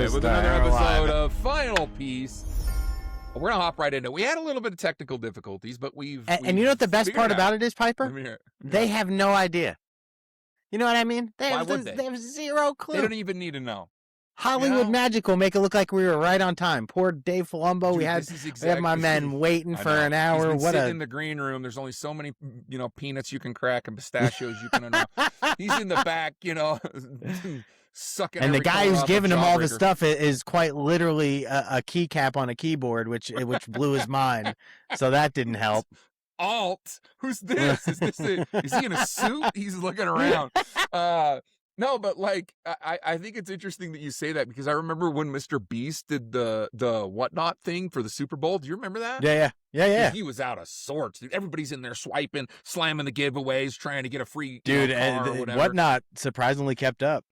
live with another episode of Final Piece. We're gonna hop right into it. We had a little bit of technical difficulties, but we've and you know what the best part about it is, Pyper? They Yeah. have no idea. You know what I mean? They Why have, would they? They have zero clue. They don't even need to know. Hollywood Magic will make it look like we were right on time. Poor Dave Palumbo. Dude, we had my men waiting for an hour. He's been sitting in the green room. There's only so many, peanuts you can crack and pistachios you can know. He's in the back, sucking. And the guy who's giving him all the stuff is quite literally a keycap on a keyboard, which blew his mind. So that didn't help. Alt, who's this? Is he in a suit? He's looking around. No, but I think it's interesting that you say that, because I remember when Mr. Beast did the whatnot thing for the Super Bowl. Do you remember that? Yeah. Dude, he was out of sorts. Dude, everybody's in there swiping, slamming the giveaways, trying to get a free car or whatever. Whatnot surprisingly kept up.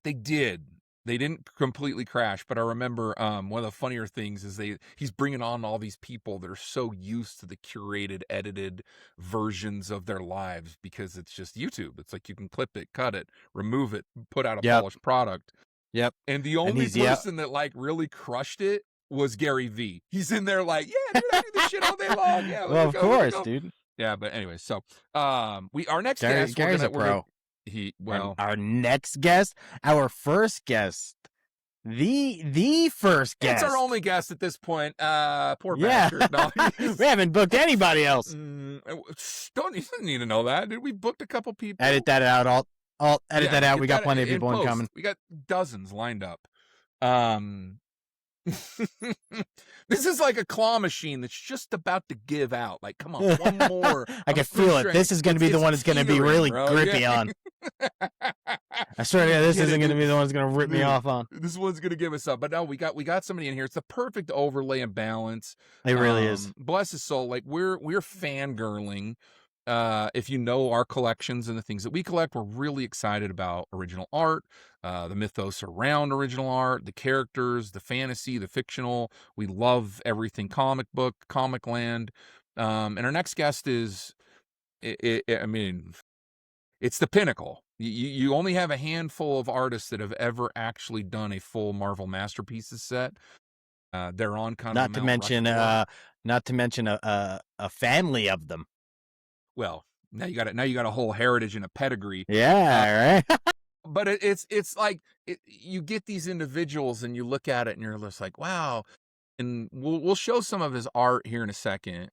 They did. They didn't completely crash, but I remember one of the funnier things is he's bringing on all these people that are so used to the curated, edited versions of their lives, because it's just YouTube. It's like you can clip it, cut it, remove it, put out a polished product. Yep. And the only person that really crushed it was Gary V. He's in there like, yeah, dude, I do this shit all day long. Yeah, well, of course, dude. Yeah, but anyway, so our next guest, Gary's a pro. Our next guest, our first guest, the first guest. It's our only guest at this point. Poor bastard. No, we haven't booked anybody else. You don't need to know that, dude. We booked a couple people. Edit that out. I'll edit that out. We got plenty of people incoming. We got dozens lined up. This is like a claw machine that's just about to give out. Like, come on, one more. I can feel it. This is going to be the one that's going to be really grippy on. I swear to God, this isn't going to be the one that's going to rip me off on. This one's going to give us up. But no, we got somebody in here. It's the perfect overlay and balance. It really is. Bless his soul. Like, we're fangirling. If you know our collections and the things that we collect, we're really excited about original art, the mythos around original art, the characters, the fantasy, the fictional. We love everything comic book, comic land. And our next guest is, I mean, it's the pinnacle. You only have a handful of artists that have ever actually done a full Marvel Masterpieces set. They're on kind of not to mention a family of them. Well, now you got a whole heritage and a pedigree. Yeah, right. But it's like you get these individuals and you look at it and you're just like, wow. And we'll show some of his art here in a second.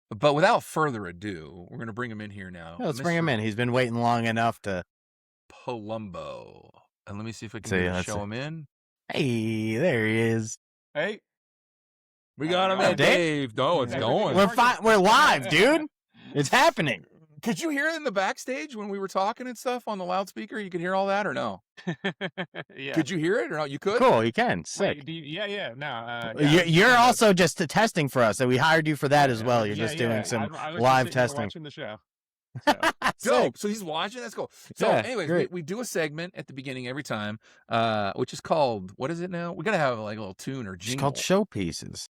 But without further ado, we're gonna bring him in here now. Yeah, let's bring him in. He's been waiting long enough to. Palumbo, and let me see if I can show him in. Hey, there he is. Hey, we got him in. Dave. Oh, it's going. We're live, dude. It's happening. Could you hear it in the backstage when we were talking and stuff on the loudspeaker? You could hear all that or no? Yeah. Could you hear it or no? You could? Cool, you can. Sick. Yeah. No. You're also just testing for us, and we hired you for that as well. You're just doing some live testing. Watching the show. So he's watching. That's cool. So, anyways, we do a segment at the beginning every time, which is called, what is it now? We gotta have like a little tune or jingle. It's called showpieces.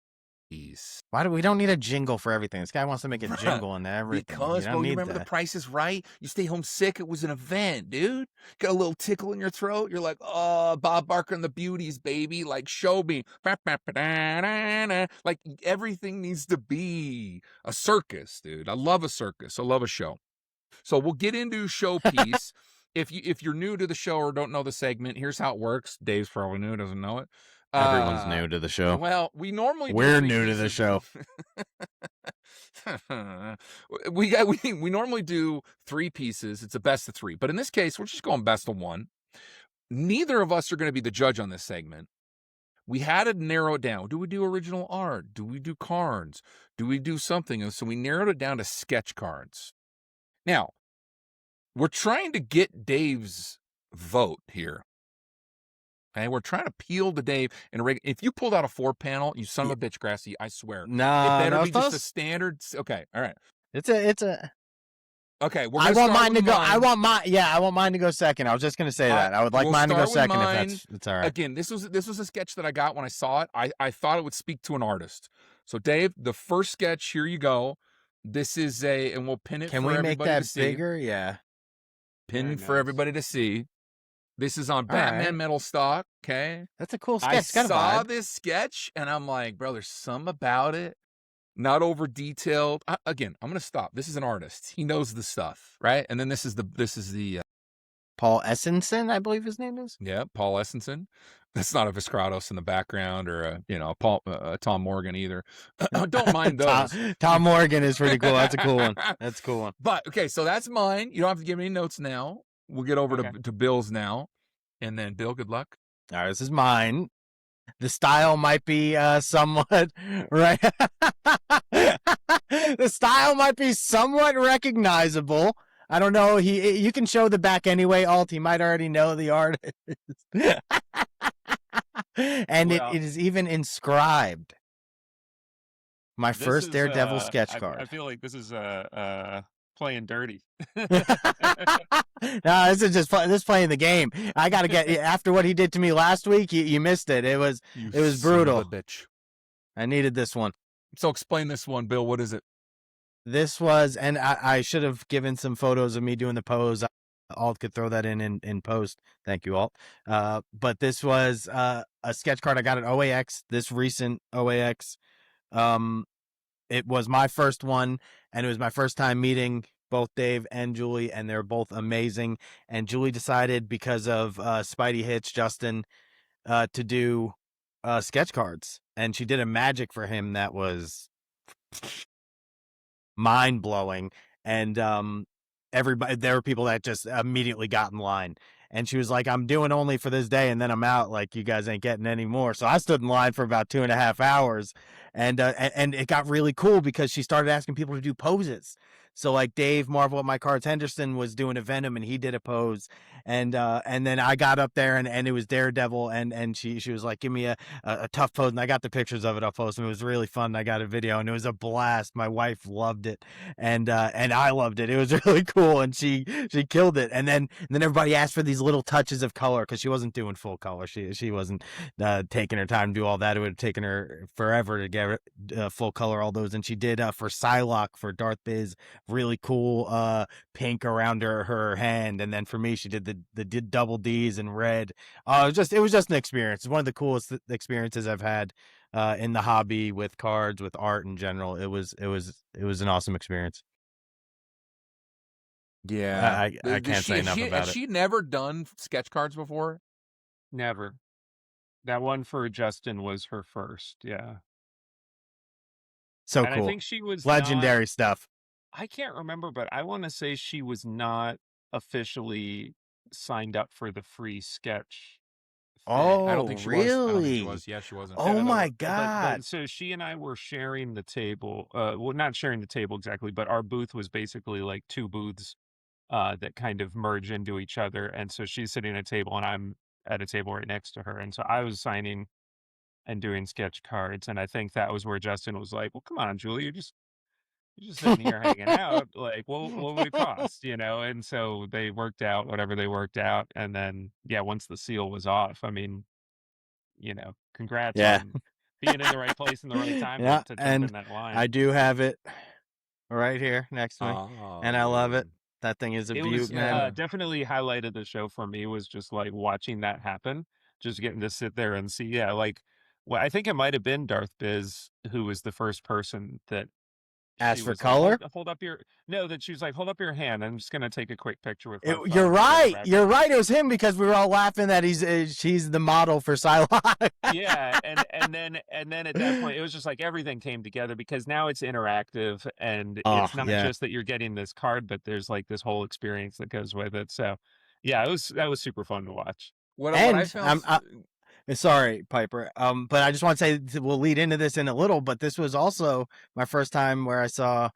Why do we don't need a jingle for everything? This guy wants to make a jingle and everything. Because, you remember The Price is Right? You stay home sick. It was an event, dude. Got a little tickle in your throat. You're like, oh, Bob Barker and the Beauties, baby. Like, show me. Like, everything needs to be a circus, dude. I love a circus. I love a show. So we'll get into showpiece. If you're new to the show or don't know the segment, here's how it works. Dave's probably new, doesn't know it. Everyone's new to the show. Well, we're new to the show. we normally do 3 pieces. It's a best of 3, but in this case, we're just going best of 1. Neither of us are going to be the judge on this segment. We had to narrow it down. Do we do original art? Do we do cards? Do we do something? And so we narrowed it down to sketch cards. Now, we're trying to get Dave's vote here. Okay, we're trying to appeal to Dave. And if you pulled out a 4-panel, you son of a bitch, Grassy, I swear. No, it better be just a standard. Okay, all right. It's a. Okay, I want mine to go. I want mine to go second. I was just gonna say that. I would like mine to go second if that's all right. Again, this was a sketch that I got when I saw it. I thought it would speak to an artist. So Dave, the first sketch, here you go. This is and we'll pin it. Can for we everybody make that to see. bigger? Yeah. Pin for everybody to see. This is on All Batman right. metal stock. Okay. That's a cool sketch. I It's got a saw vibe. this sketch and I'm like, bro, there's some about it. Not over detailed. Again, I'm gonna stop. This is an artist. He knows the stuff, right? And then this is the Paul Essenson, I believe his name is. yeah, Paul Essenson. That's not a Viscratos in the background or a Tom Morgan either. Don't mind those. Tom Morgan is pretty cool. That's a cool one. That's a cool one. But okay, so that's mine. You don't have to give me any notes now. We'll get over Okay. to Bill's now, and then Bill, good luck. All right, this is mine. The style might be somewhat right. The style might be somewhat recognizable. I don't know. You can show the back anyway. Alt, he might already know the artist, and Well, it is even inscribed. My this first is, Daredevil sketch I card. feel like this is playing dirty. No, this is just playing the game. I gotta get after what he did to me last week. You missed it. It was You it was son of brutal. a bitch. I needed this one. So explain this one, Bill. What is it? This was, and I should have given some photos of me doing the pose. Alt could throw that in post. Thank you, Alt. But this was a sketch card I got at OAX. This recent OAX. It was my first one, and it was my first time meeting both Dave and Julie, and they're both amazing. And Julie decided, because of Spidey Hitch, Justin, to do sketch cards, and she did a magic for him that was mind blowing. And everybody, there were people that just immediately got in line. And she was like, I'm doing only for this day, and then I'm out. Like, you guys ain't getting any more. So I stood in line for about 2.5 hours. And it got really cool because she started asking people to do poses. So like Dave Marvel at My Cards Henderson was doing a Venom, and he did a pose. And then I got up there, and it was Daredevil, and she was like, give me a tough pose. And I got the pictures of it. I'll post them. It was really fun. I got a video, and it was a blast. My wife loved it, and I loved it. It was really cool, and she killed it. And then everybody asked for these little touches of color because she wasn't doing full color. She wasn't taking her time to do all that. It would have taken her forever to get full color all those. And she did for Psylocke, for Darth Biz, really cool pink around her hand. And then for me, she did the double D's in red. It was just an experience. It's one of the coolest experiences I've had in the hobby, with cards, with art in general. It was an awesome experience. Yeah, I can't say enough about Has it. she never done sketch cards before? Never. That one for Justin was her first. Yeah. So And cool. I think she was Legendary stuff. I can't remember, but I want to say she was not officially signed up for the free sketch thing. Oh, I don't think she was. I don't think she really? was. Yeah, she wasn't. Oh Yeah, my but God. so she and I were sharing the table. Well, not sharing the table exactly, but our booth was basically like two booths that kind of merge into each other. And so she's sitting at a table, and I'm at a table right next to her. And so I was signing and doing sketch cards, and I think that was where Justin was like, "Well, come on, Julie, you're just sitting here hanging out. Like, what would it cost, you know?" And so they worked out whatever they worked out, and then yeah, once the seal was off, I mean, congrats Yeah. on being in the right place in the right time Yeah, to jump and in that line. I do have it right here next to me, Oh, and I love it. dude. That thing is a It beaut, was man. definitely highlighted the show for me, was just like watching that happen, just getting to sit there and see. Yeah, like, well, I think it might have been Darth Biz who was the first person that As she for was like, color, hold up your no, that she was like, hold up your hand. I'm just gonna take a quick picture with my phone. you're and right. grab You're it." right. It was him, because we were all laughing that she's the model for Psylocke. Yeah, and then at that point, it was just like everything came together, because now it's interactive, and Oh, it's not yeah. just that you're getting this card, but there's like this whole experience that goes with it. So, yeah, that was super fun to watch. What I And found. sorry, Pyper. But I just want to say, we'll lead into this in a little, but this was also my first time where I saw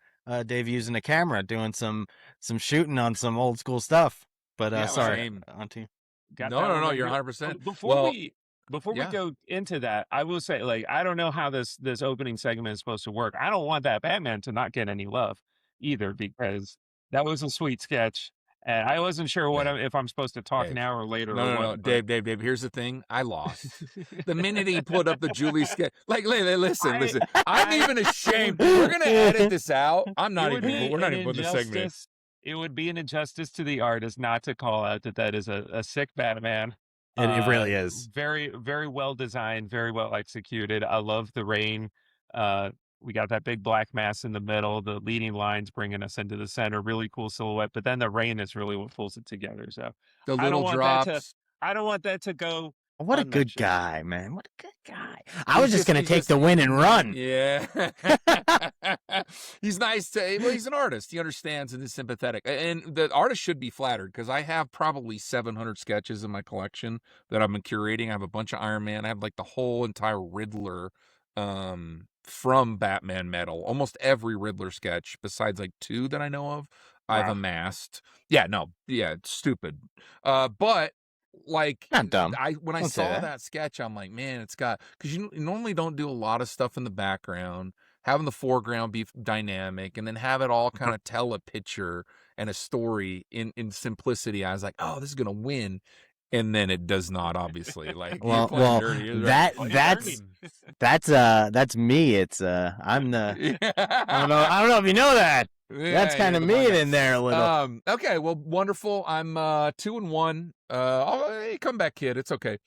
Dave using a camera, doing some shooting on some old school stuff. But Yeah, sorry, same. Auntie. Got No, that no, one no, right you're here. 100%. Before Well, we yeah. go into that, I will say, like, I don't know how this opening segment is supposed to work. I don't want that Batman to not get any love either, because that was a sweet sketch, and I wasn't sure if I'm supposed to talk Dave. now or later. No, or no, what, no, but... Dave. Here's the thing. I lost. The minute he put up the Julie sketch, like, listen. I'm even ashamed. We're gonna edit this out. I'm not It would even. be We're not an even putting the segment in. injustice it would be an injustice to the artist not to call out that that is a sick Batman. It really is. Very, very well designed, very well executed. I love the rain. Uh, we got that big black mass in the middle, the leading lines bringing us into the center, really cool silhouette. But then the rain is really what pulls it together. So The I don't little want that to, drops. I don't want that to go What a good unmentioned. guy, man. What a good guy. I was just going to take the win and run. Yeah. He's nice to, well, he's an artist. He understands and is sympathetic. And the artist should be flattered because I have probably 700 sketches in my collection that I've been curating. I have a bunch of Iron Man. I have like the whole entire Riddler from Batman Metal. Almost every Riddler sketch, besides like 2 that I know of, I've Wow. amassed. Yeah, no, yeah, it's stupid. But like Not dumb. when I Don't say saw that. that sketch, I'm like, man, it's got, because you normally don't do a lot of stuff in the background, having the foreground be dynamic, and then have it all kind of tell a picture and a story in simplicity. I was like, oh, this is gonna win, and then it does not. Obviously, like you're playing dirty. You're right. that's me. It's I'm the I don't know if you know that. That's Yeah, kind you're of the me bad guy. in there a little. Okay, well, wonderful. I'm 2-1. Hey, come back, kid. It's okay.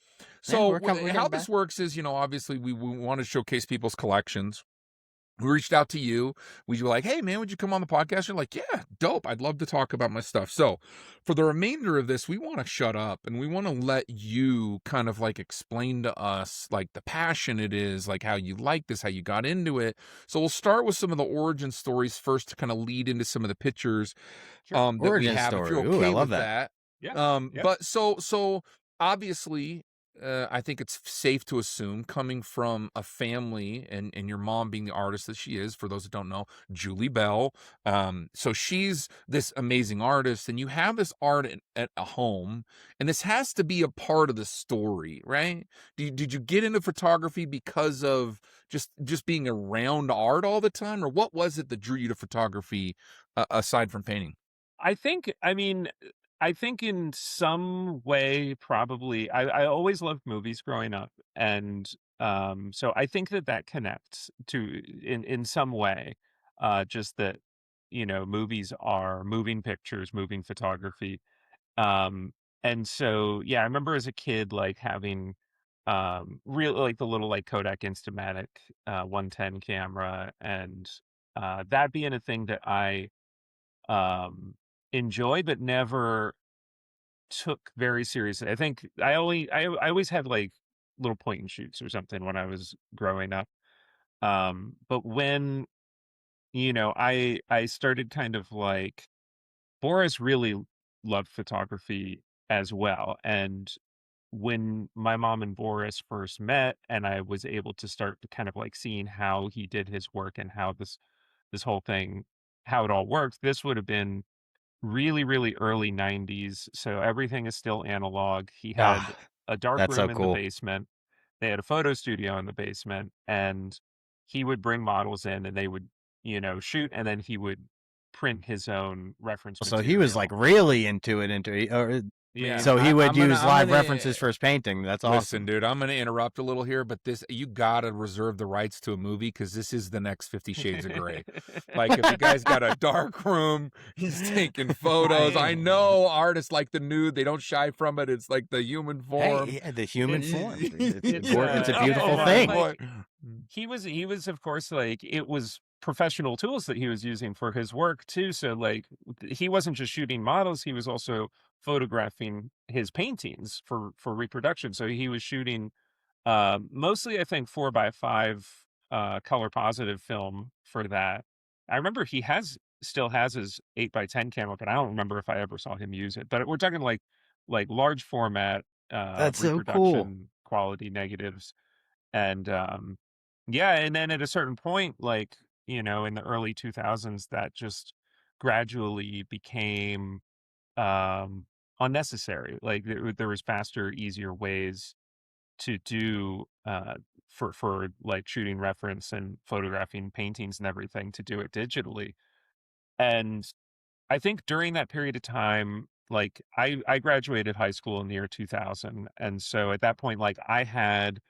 So we're how coming this back. works is, obviously we want to showcase people's collections. We reached out to you. We were like, hey, man, would you come on the podcast? You're like, yeah, dope. I'd love to talk about my stuff. So for the remainder of this, we want to shut up and we want to let you kind of like explain to us like the passion it is, like how you like this, how you got into it. So we'll start with some of the origin stories first to kind of lead into some of the pictures Sure. that we Origin have, if story. you're Ooh, I okay love with that. that. Yeah. Yep. But so obviously, I think it's safe to assume, coming from a family and your mom being the artist that she is, for those that don't know, Julie Bell. So she's this amazing artist, and you have this art at a home, and this has to be a part of the story, right? Did you get into photography because of just being around art all the time, or what was it that drew you to photography aside from painting? I think in some way, probably, I always loved movies growing up. And so I think that that connects to in some way, just that, movies are moving pictures, moving photography. Um, and so, yeah, I remember as a kid, like having, real, like the little like Kodak Instamatic, 110 camera, and, that being a thing that I, um, enjoy, but never took very seriously. I think I always had like little point and shoots or something when I was growing up. But when, I started kind of like, Boris really loved photography as well. And when my mom and Boris first met, and I was able to start to kind of like seeing how he did his work and how this whole thing, how it all worked, this would have been really, really early 90s, so everything is still analog. He had Ah, a dark that's so room in the cool. basement. They had a photo studio in the basement, and he would bring models in and they would, shoot, and then he would print his own reference So he was like material. really into it, or I mean, Yeah. so he would I'm gonna, use live references for his painting. That's listen, awesome. dude, I'm going to interrupt a little here, but you got to reserve the rights to a movie because this is the next 50 Shades of Grey. Like, if the guy's got a dark room, he's taking photos. I know artists like the nude, they don't shy from it. It's like the human form. Hey, yeah, the human form. It's It's a beautiful and thing. like he was of course, like, it was professional tools that he was using for his work too. So like he wasn't just shooting models, he was also photographing his paintings for reproduction. So he was shooting mostly, I think, 4x5 color positive film for that. I remember he still has his 8x10 camera, but I don't remember if I ever saw him use it. But we're talking like large format That's so cool. reproduction quality negatives. And yeah, and then at a certain point, like, in the early 2000s, that just gradually became unnecessary. Like there was faster, easier ways to do for like shooting reference and photographing paintings and everything, to do it digitally. And I think during that period of time, like I graduated high school in the year 2000, and so at that point, like I had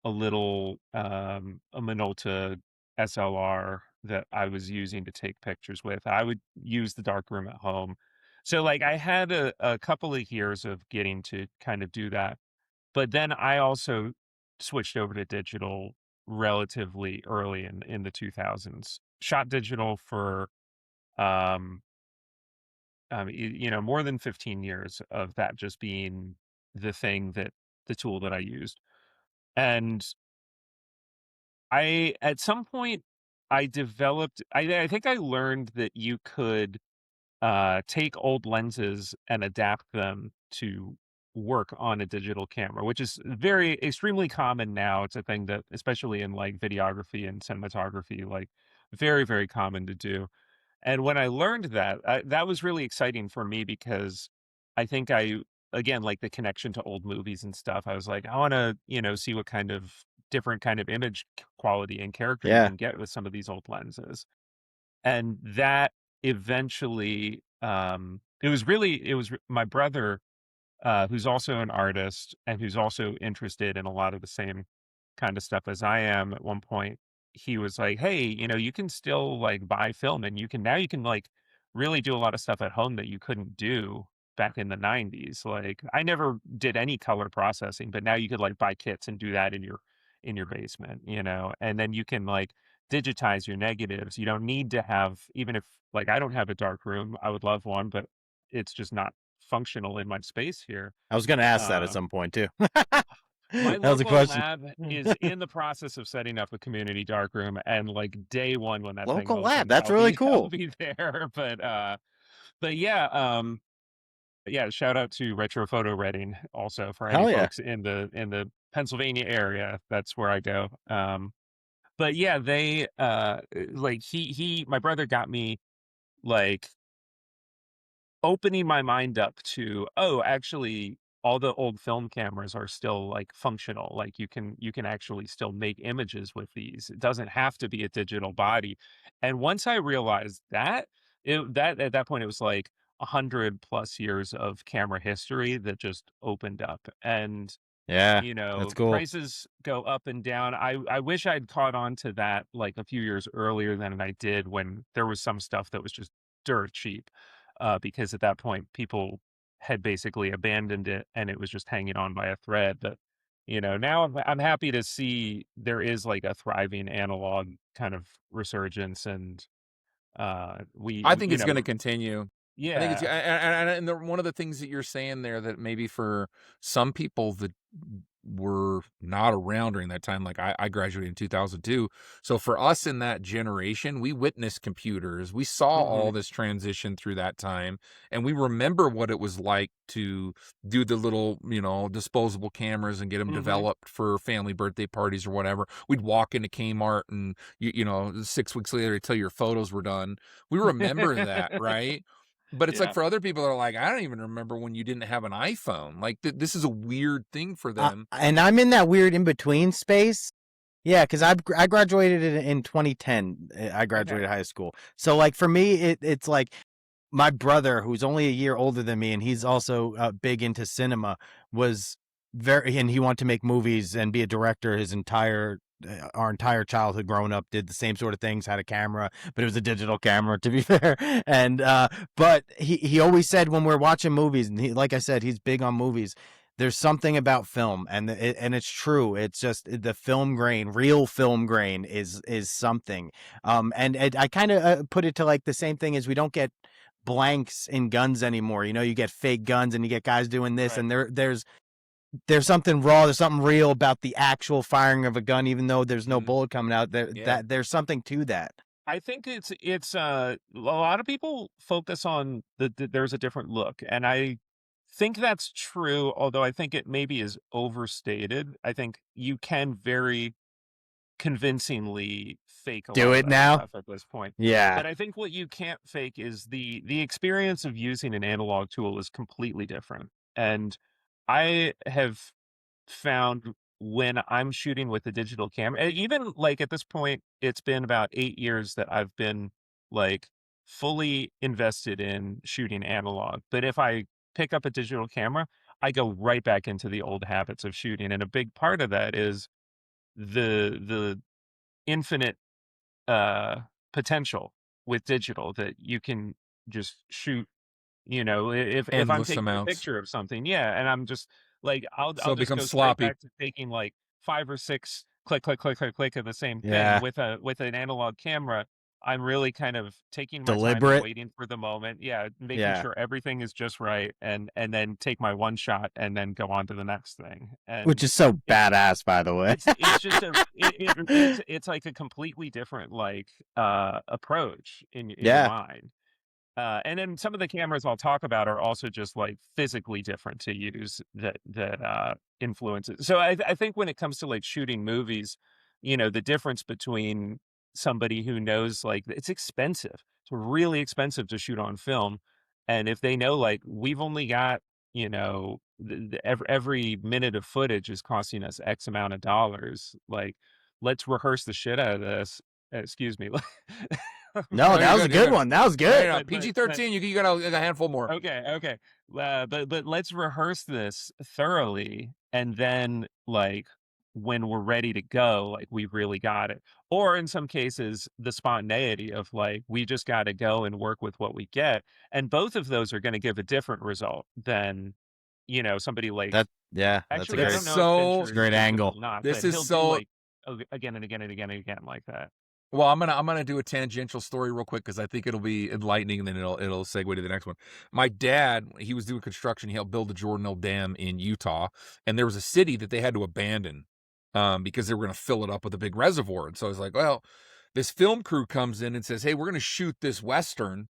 a little a Minolta SLR that I was using to take pictures with. I would use the darkroom at home. So like I had a couple of years of getting to kind of do that. But then I also switched over to digital relatively early in the 2000s. Shot digital for um more than 15 years of that just being the tool that I used. And at some point I developed I think I learned that you could take old lenses and adapt them to work on a digital camera, which is very extremely common now. It's a thing that, especially in like videography and cinematography, like very, very common to do. And when I learned that, that was really exciting for me because I think again, like the connection to old movies and stuff, I was like, I want to, see what kind of different kind of image quality and character you Yeah. can get with some of these old lenses. And that eventually, my brother, who's also an artist and who's also interested in a lot of the same kind of stuff as I am. At one point, he was like, "Hey, you can still like buy film, and you can like really do a lot of stuff at home that you couldn't do back in the '90s." Like, I never did any color processing, but now you could like buy kits and do that in your basement, and then you can like digitize your negatives. You don't need to have, even if like I don't have a dark room, I would love one, but it's just not functional in my space here. I was gonna ask that at Uh, some point too. my That was a local question. lab is in the process of setting up a community darkroom, and like day one when that thing Local lab. opens, That's really I'll cool. be there. But yeah, yeah. Shout out to Retro Photo Reading also for any Hell yeah. folks in the Pennsylvania area. That's where I go. But yeah, they like my brother got me like opening my mind up to, oh, actually all the old film cameras are still like functional. Like you can actually still make images with these. It doesn't have to be a digital body. And once I realized that, that at that point it was like 100+ years of camera history that just opened up. And Yeah. That's cool. prices go up and down. I wish I'd caught on to that like a few years earlier than I did, when there was some stuff that was just dirt cheap, because at that point people had basically abandoned it and it was just hanging on by a thread. But now I'm happy to see there is like a thriving analog kind of resurgence, and I think it's gonna continue. I think it's yeah. one of the things that you're saying there that maybe for some people that were not around during that time, like I graduated in 2002. So for us in that generation, we witnessed computers. We saw all Hmm. this transition through that time, and we remember what it was like to do the little, disposable cameras and get them Hmm. developed for family birthday parties or whatever. We'd walk into Kmart and 6 weeks later tell your photos were done. We remember that, right? But it's like Yeah. for other people, they're like, I don't even remember when you didn't have an iPhone. Like this is a weird thing for them. And I'm in that weird in between space. Yeah, because I graduated in 2010. I Okay. graduated high school. So like for me, it's like my brother, who's only a year older than me, and he's also big into cinema, was and he wanted to make movies and be a director his our entire childhood growing up, did the same sort of things, had a camera, but it was a digital camera to be fair. And but he always said when we're watching movies, and like I said, he's big on movies. There's something about film, and it's true. It's just the film grain, real film grain, is something. And I kind of put it to like the same thing as we don't get blanks in guns anymore. You get fake guns and you get guys doing this, Right. and there's something raw, there's something real about the actual firing of a gun, even though there's no Mhm. bullet coming out. Yeah. There's something to that. I think it's a lot of people focus on there's a different look, and I think that's true, although I think it maybe is overstated. I think you can very convincingly fake a Do lot of it that now. stuff at this point. Yeah. But I think what you can't fake is the experience of using an analog tool is completely different. And I have found when I'm shooting with a digital camera, and even like at this point, it's been about 8 years that I've been like fully invested in shooting analog. But if I pick up a digital camera, I go right back into the old habits of shooting. And a big part of that is the infinite potential with digital that you can just shoot, if I'm Endless taking a amounts. picture of something, yeah, and I'm just like, So I'll it just becomes go straight sloppy. back to taking like 5 or 6 click, click, click, click, click of the same thing Yeah. with an analog camera. I'm really kind of taking my time and Deliberate. waiting for the moment. Yeah, making Yeah. sure everything is just right, and then take my one shot and then go on to the next thing. Which And is so it's badass, by the way. it's just it's like a completely different like approach in your Yeah. mind. And then some of the cameras I'll talk about are also just like physically different to use that influences. So I think when it comes to like shooting movies, the difference between somebody who knows like it's expensive, it's really expensive to shoot on film, and if they know like we've only got every minute of footage is costing us X amount of dollars, like let's rehearse the shit out of this. Excuse me. No, No, that you're was a good. You're good good. one. That was No, good. no, no. But PG-13. You got a handful more. okay, okay. But let's rehearse this thoroughly, and then like when we're ready to go, like we really got it. Or in some cases, the spontaneity of like we just got to go and work with what we get, and both of those are going to give a different result than somebody like. That's a Actually, I It's great don't know if so. Fincher it's a is great digital angle. or not, This but is he'll do so. like again and again and again and again like that. Well, I'm gonna do a tangential story real quick because I think it'll be enlightening, and then it'll segue to the next one. My dad, he was doing construction. He helped build the Jordan L Dam in Utah, and there was a city that they had to abandon because they were going to fill it up with a big reservoir. And so I was like, well, this film crew comes in and says, hey, we're going to shoot this western.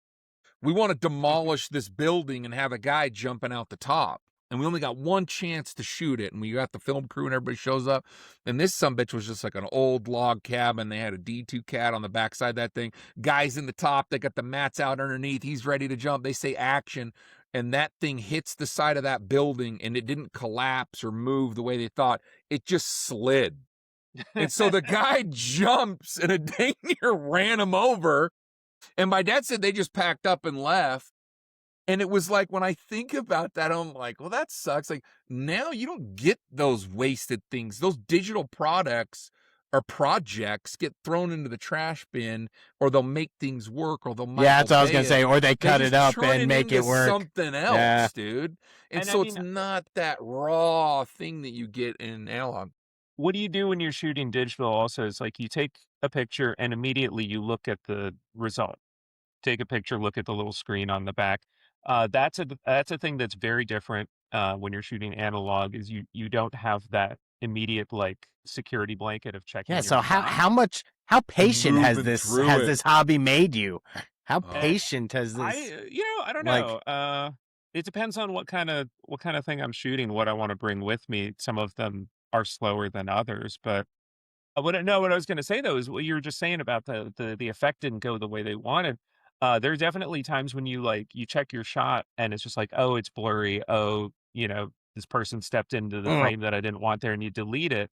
We want to demolish this building and have a guy jumping out the top. And we only got one chance to shoot it. And we got the film crew and everybody shows up. And this sumbitch was just like an old log cabin. They had a D2 cat on the backside of that thing. Guys in the top, they got the mats out underneath. He's ready to jump. They say action. And that thing hits the side of that building and it didn't collapse or move the way they thought. It just slid. And so the guy jumps and a dang near ran him over. And my dad said they just packed up and left. And it was like, when I think about that, I'm like, well, that sucks. Like, now you don't get those wasted things. Those digital products or projects get thrown into the trash bin, or they'll make things work, or they'll Yeah, Michael that's what I was Bay gonna it. say. Or they They cut just it up turn and it make into it work. something Yeah. else, dude. And And I so it's mean, not that raw thing that you get in analog. what do you do when you're shooting digital also? Is like you take a picture and immediately you look at the result. Take a picture, look at the little screen on the back. That's a thing that's very different when you're shooting analog. Is you don't have that immediate like security blanket of checking Yeah, your so shot. how patient has Moving through has it. this hobby made you? How Oh. patient has this I don't like know. It depends on what kind of thing I'm shooting, what I want to bring with me. Some of them are slower than others, but what I was gonna say though is what you were just saying about the effect didn't go the way they wanted. There are definitely times when you check your shot and it's just like, oh, it's blurry. Oh, this person stepped into the ugh. frame that I didn't want there, and you delete it.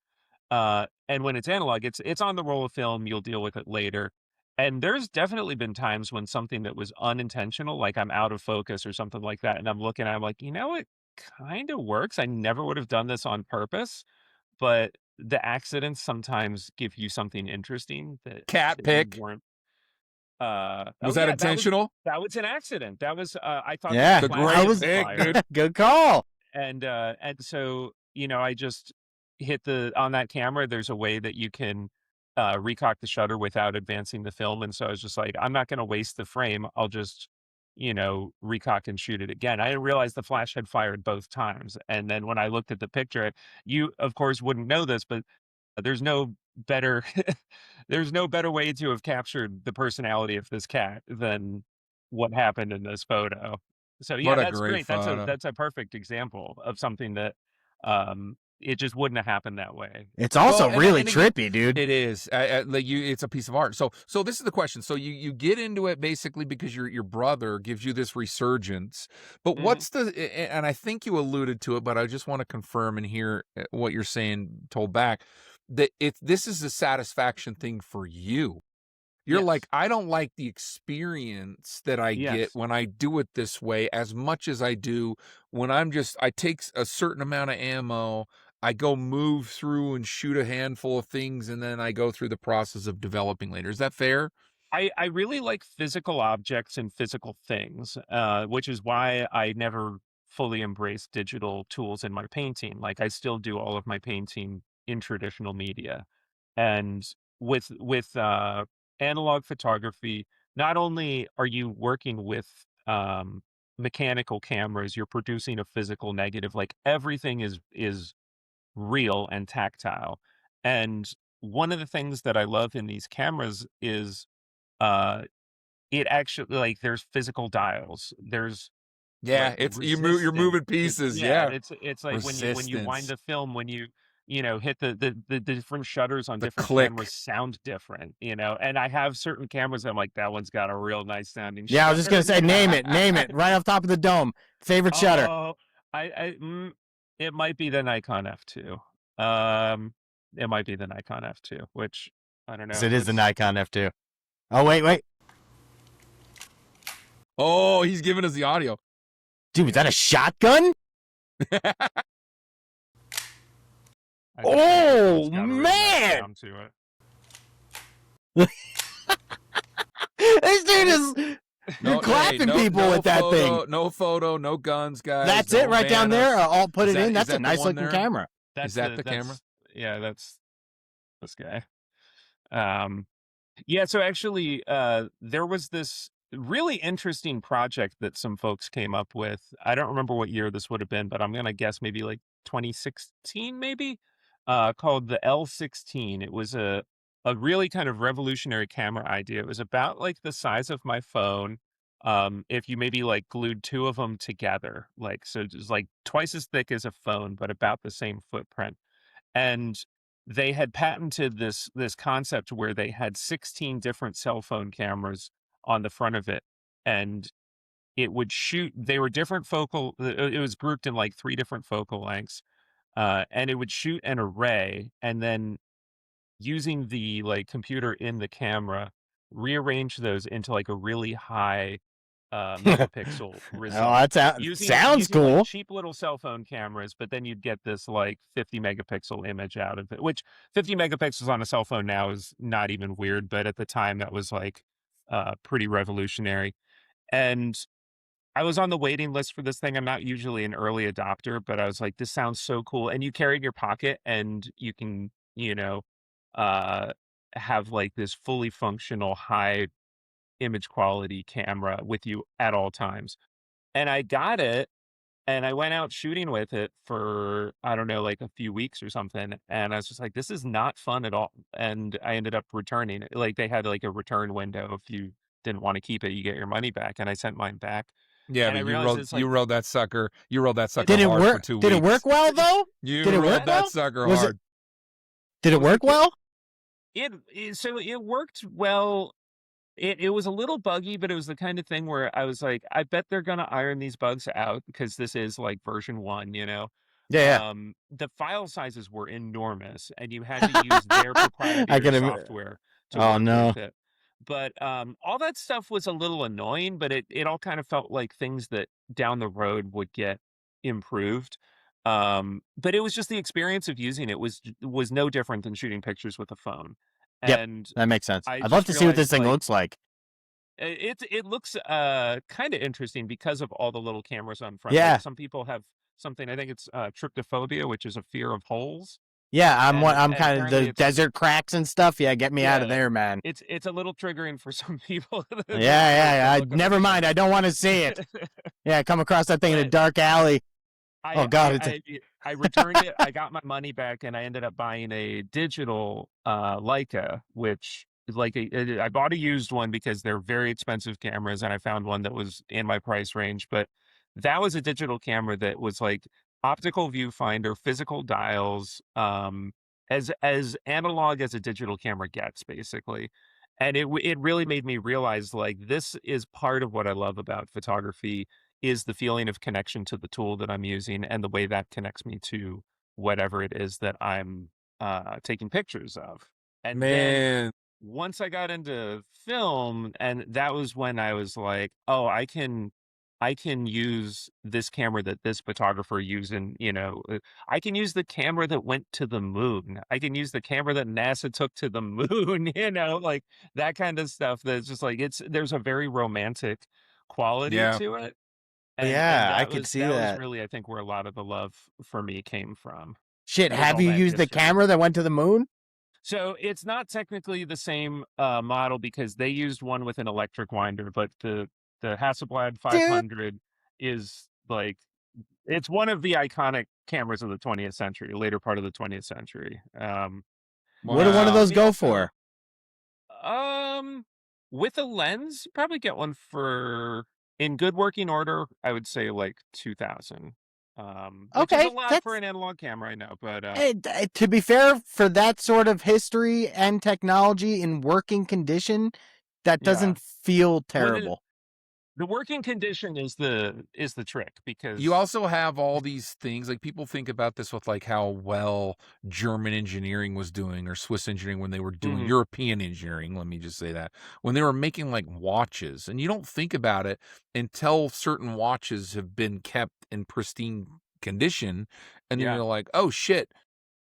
And when it's analog, it's on the roll of film. You'll deal with it later. And there's definitely been times when something that was unintentional, like I'm out of focus or something like that, and I'm looking, I'm like, it kind of works. I never would have done this on purpose, but the accidents sometimes give you something interesting Cat that you pick. weren't. Oh Was that yeah, intentional? that was an accident. That was I thought the Yeah, The flash that great was was on pick, fire, dude. good call. and so I just hit the on that camera. There's a way that you can recock the shutter without advancing the film, and so I was just like, I'm not going to waste the frame. I'll just recock and shoot it again. I didn't realize the flash had fired both times, and then when I looked at the picture, you of course wouldn't know this, but there's no better there's no better way to have captured the personality of this cat than what happened in this photo. So yeah, What a that's great great. That's a photo. that's a perfect example of something that it just wouldn't have happened that way. It's Well, also and really and again, trippy, dude. it is like it's a piece of art. So this is the question. So you get into it basically because your brother gives you this resurgence. But Mhm. what's the and I think you alluded to it, but I just want to confirm and hear what you're saying told back, that this is a satisfaction thing for you. You're like, Yes. I don't like the experience that I get Yes. when I do it this way as much as I do when I take a certain amount of ammo, I go move through and shoot a handful of things, and then I go through the process of developing later. Is that fair? I really like physical objects and physical things, which is why I never fully embraced digital tools in my painting. Like I still do all of my painting in traditional media. And with analog photography, not only are you working with mechanical cameras, you're producing a physical negative. Like everything is real and tactile. And one of the things that I love in these cameras is uh it actually like there's physical dials. There's Yeah, like it's you're resistance. moving pieces. Yeah, Yeah, it's like when you wind resistance, the film, when you know hit the different shutters on the different cameras click. sound different, you know. And I have certain cameras I'm like that one's got a real nice sounding Yeah, I was just gonna shutter, say, you know. name it, right off top of the dome. Favorite shutter. Oh, it might be the Nikon F2. Um, it might be the Nikon F2, which I don't Yes, know. it is the It's Nikon F2. Oh wait, Oh, he's giving us the audio. dude, is that a shotgun? I just think Oh it's got a real nice man, sound to it. this dude is No, hey, clapping people no with that thing. photo, no guns, guys. That's it Don't right ban down there. us. I'll put Is it in. is That's a that the nice one looking there? camera. Is that the camera? Yeah, that's this guy. Um, yeah, so actually, there was this really interesting project that some folks came up with. I don't remember what year this would have been, but I'm gonna guess maybe like 2016, maybe, called the L16. It was a really kind of revolutionary camera idea. It was about like the size of my phone. If you maybe like glued two of them together, like so just like twice as thick as a phone, but about the same footprint. And they had patented this concept where they had 16 different cell phone cameras on the front of it, and it would shoot. They were different focal. It was grouped in like three different focal lengths, and it would shoot an array, and then using the like computer in the camera, rearrange those into like a really high Oh, megapixel result that sounds using like cool. cheap little cell phone cameras, but then you'd get this like 50 megapixel image out of it, which 50 megapixels on a cell phone now is not even weird, but at the time that was like pretty revolutionary. And I was on the waiting list for this thing. I'm not usually an early adopter, but I was like, this sounds so cool. And you carry it in your pocket and you can, you know, uh, have like this fully functional high image quality camera with you at all times. And I got it and I went out shooting with it for, I don't know, like a few weeks or something. And I was just like, this is not fun at all. And I ended up returning it. Like they had like a return window. If you didn't want to keep it, you get your money back. And I sent mine back. Yeah, And I but realized it's you like, rode that sucker. You rode that it, sucker Did it hard for work? 2 Did it work weeks. well though? You Did it rode work yeah, that well? sucker Was it? hard. Did it it was a work good, well? so it worked well. It was a little buggy, but it was the kind of thing where I was like, I bet they're gonna iron these bugs out because this is like version one, you know. Yeah, The file sizes were enormous, and you had to use their yeah. I proprietary can. software to Oh work no. with it. But all that stuff was a little annoying, but it all kind of felt like things that down the road would get improved. But it was just the experience of using it was no different than shooting pictures with a phone. Yep, And that makes sense. I I'd love just to see what this realized thing like looks like. it looks kind of interesting because of all the little cameras on front. Like Yeah, some people have something, I think it's tryptophobia, which is a fear of holes. yeah. I'm And kind of apparently the it's desert cracks and stuff. Yeah, get me out of yeah, there, man. it's a little triggering for some people Yeah, the yeah. look of the Never mind. I camera. don't want to see it. Yeah, come across that thing in a But dark alley. Oh I God, I it's. I I returned it. I got my money back, and I ended up buying a digital Leica, which is like I bought a used one because they're very expensive cameras, and I found one that was in my price range. But that was a digital camera that was like optical viewfinder, physical dials, as analog as a digital camera gets, basically. And it really made me realize like this is part of what I love about photography is the feeling of connection to the tool that I'm using and the way that connects me to whatever it is that I'm taking pictures of. And then Man, once I got into film, and that was when I was like, oh, I can I can use this camera that this photographer used, and I can use the camera that went to the moon. I can use the camera that NASA took to the moon, like that kind of stuff. That's just like there's a very romantic quality Yeah. to it. And Yeah, I that could was see that was that. really, I think, where a lot of the love for me came from, Shit, was have all you that used the history. camera that went to the moon? So it's not technically the same model because they used one with an electric winder, but the Hasselblad Dude, 500 is like, it's one of the iconic cameras of the 20th century, later part of the 20th century. what do one of To Wow. those me go also, for? um, with a lens, you probably get one for, in good working order, I would say like 2000. Which is a Okay, lot for that's an analog camera, I know, but to be fair, for that sort of history and technology in working condition, that yeah. doesn't feel Well, terrible. the working condition is the trick, You because also have all these things, like, people think about this with, like, how well German engineering was doing, or Swiss engineering when they were doing mhm, European engineering, let me just say that, when they were making, like, watches, and you don't think about it until certain watches have been kept in pristine condition, and then yeah, you're like, "Oh, shit,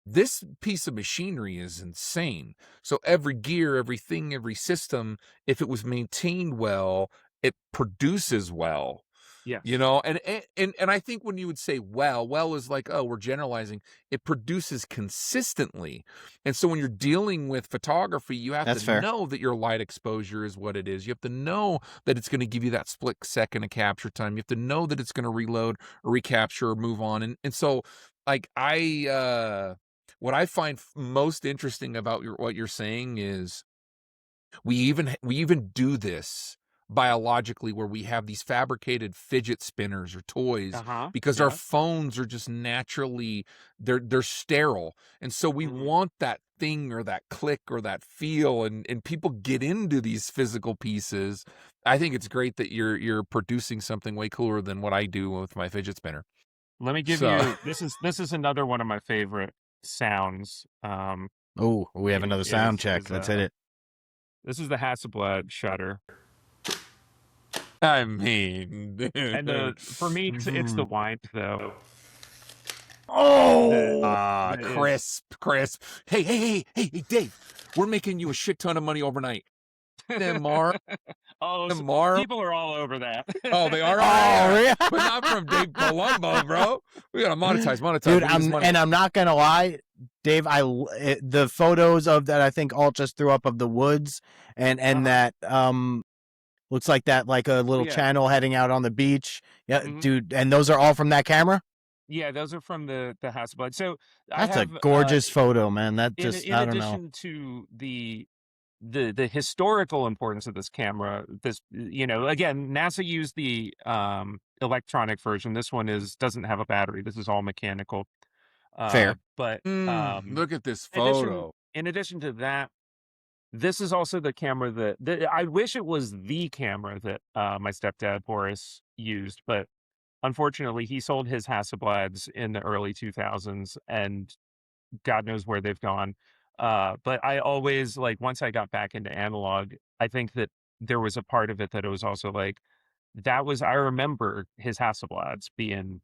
this piece of machinery is insane." So every gear, everything, every system, if it was maintained well, it produces well. yes, And I think when you would say well is like, oh, we're generalizing. It produces consistently. And so when you're dealing with photography, you have to That's fair. know that your light exposure is what it is. You have to know that it's going to give you that split second of capture time. You have to know that it's going to reload or recapture or move on. And so, like, what I find most interesting about what you're saying is, we even do this biologically, where we have these fabricated fidget spinners or toys uh-huh, because our yeah, phones are just naturally, they're sterile, and so we mhm. want that thing or that click or that feel, and people get into these physical pieces. I think it's great that you're producing something way cooler than what I do with my fidget spinner. Let me give So you, this is another one of my favorite sounds. Oh, we have another sound check. Let's hit it. This is the Hasselblad shutter. I mean, And for me, it's the wind though. The oh, that is crisp. Hey, Dave, we're making you a shit ton of money overnight. Tomorrow, Oh, so tomorrow. people are all over that. Oh, they are. Oh, Oh, yeah, yeah. but not from Dave Palumbo, bro. We gotta monetize. Dude, We need this money. I'm not gonna lie, Dave. The photos of that I think Alt just threw up of the woods and Uh-huh. that looks like that, like a Oh little yeah. channel heading out on the beach. Yeah, Mhm. dude, and those are all from that camera. Yeah, those are from the Hasselblad. So I That's a have gorgeous photo, man. That just in I don't know. addition to the historical importance of this camera, this, again, NASA used the electronic version. This one doesn't have a battery. This is all mechanical. Fair. But Look at this addition photo. in addition to that, this is also the camera that I wish it was the camera that my stepdad Boris used, but unfortunately he sold his Hasselblads in the early 2000s, and God knows where they've gone. But I always, like, once I got back into analog, I think that there was a part of it that it was also like, I remember his Hasselblads being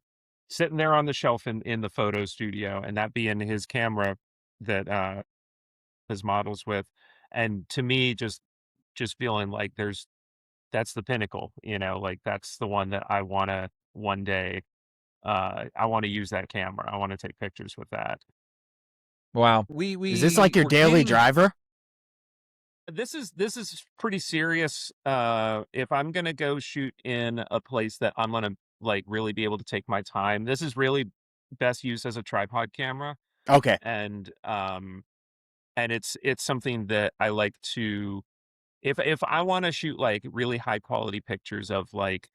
sitting there on the shelf in the photo studio, and that being his camera that his models with. And to me, just feeling like that's the pinnacle, like that's the one that I want to one day, I want to use that camera. I want to take pictures with that. Wow. We Is this we like your we're daily getting driver? This is pretty serious. If I'm gonna go shoot in a place that I'm gonna, like, really be able to take my time, this is really best used as a tripod camera. Okay. And it's something that I like to, if I want to shoot like really high quality pictures of, like,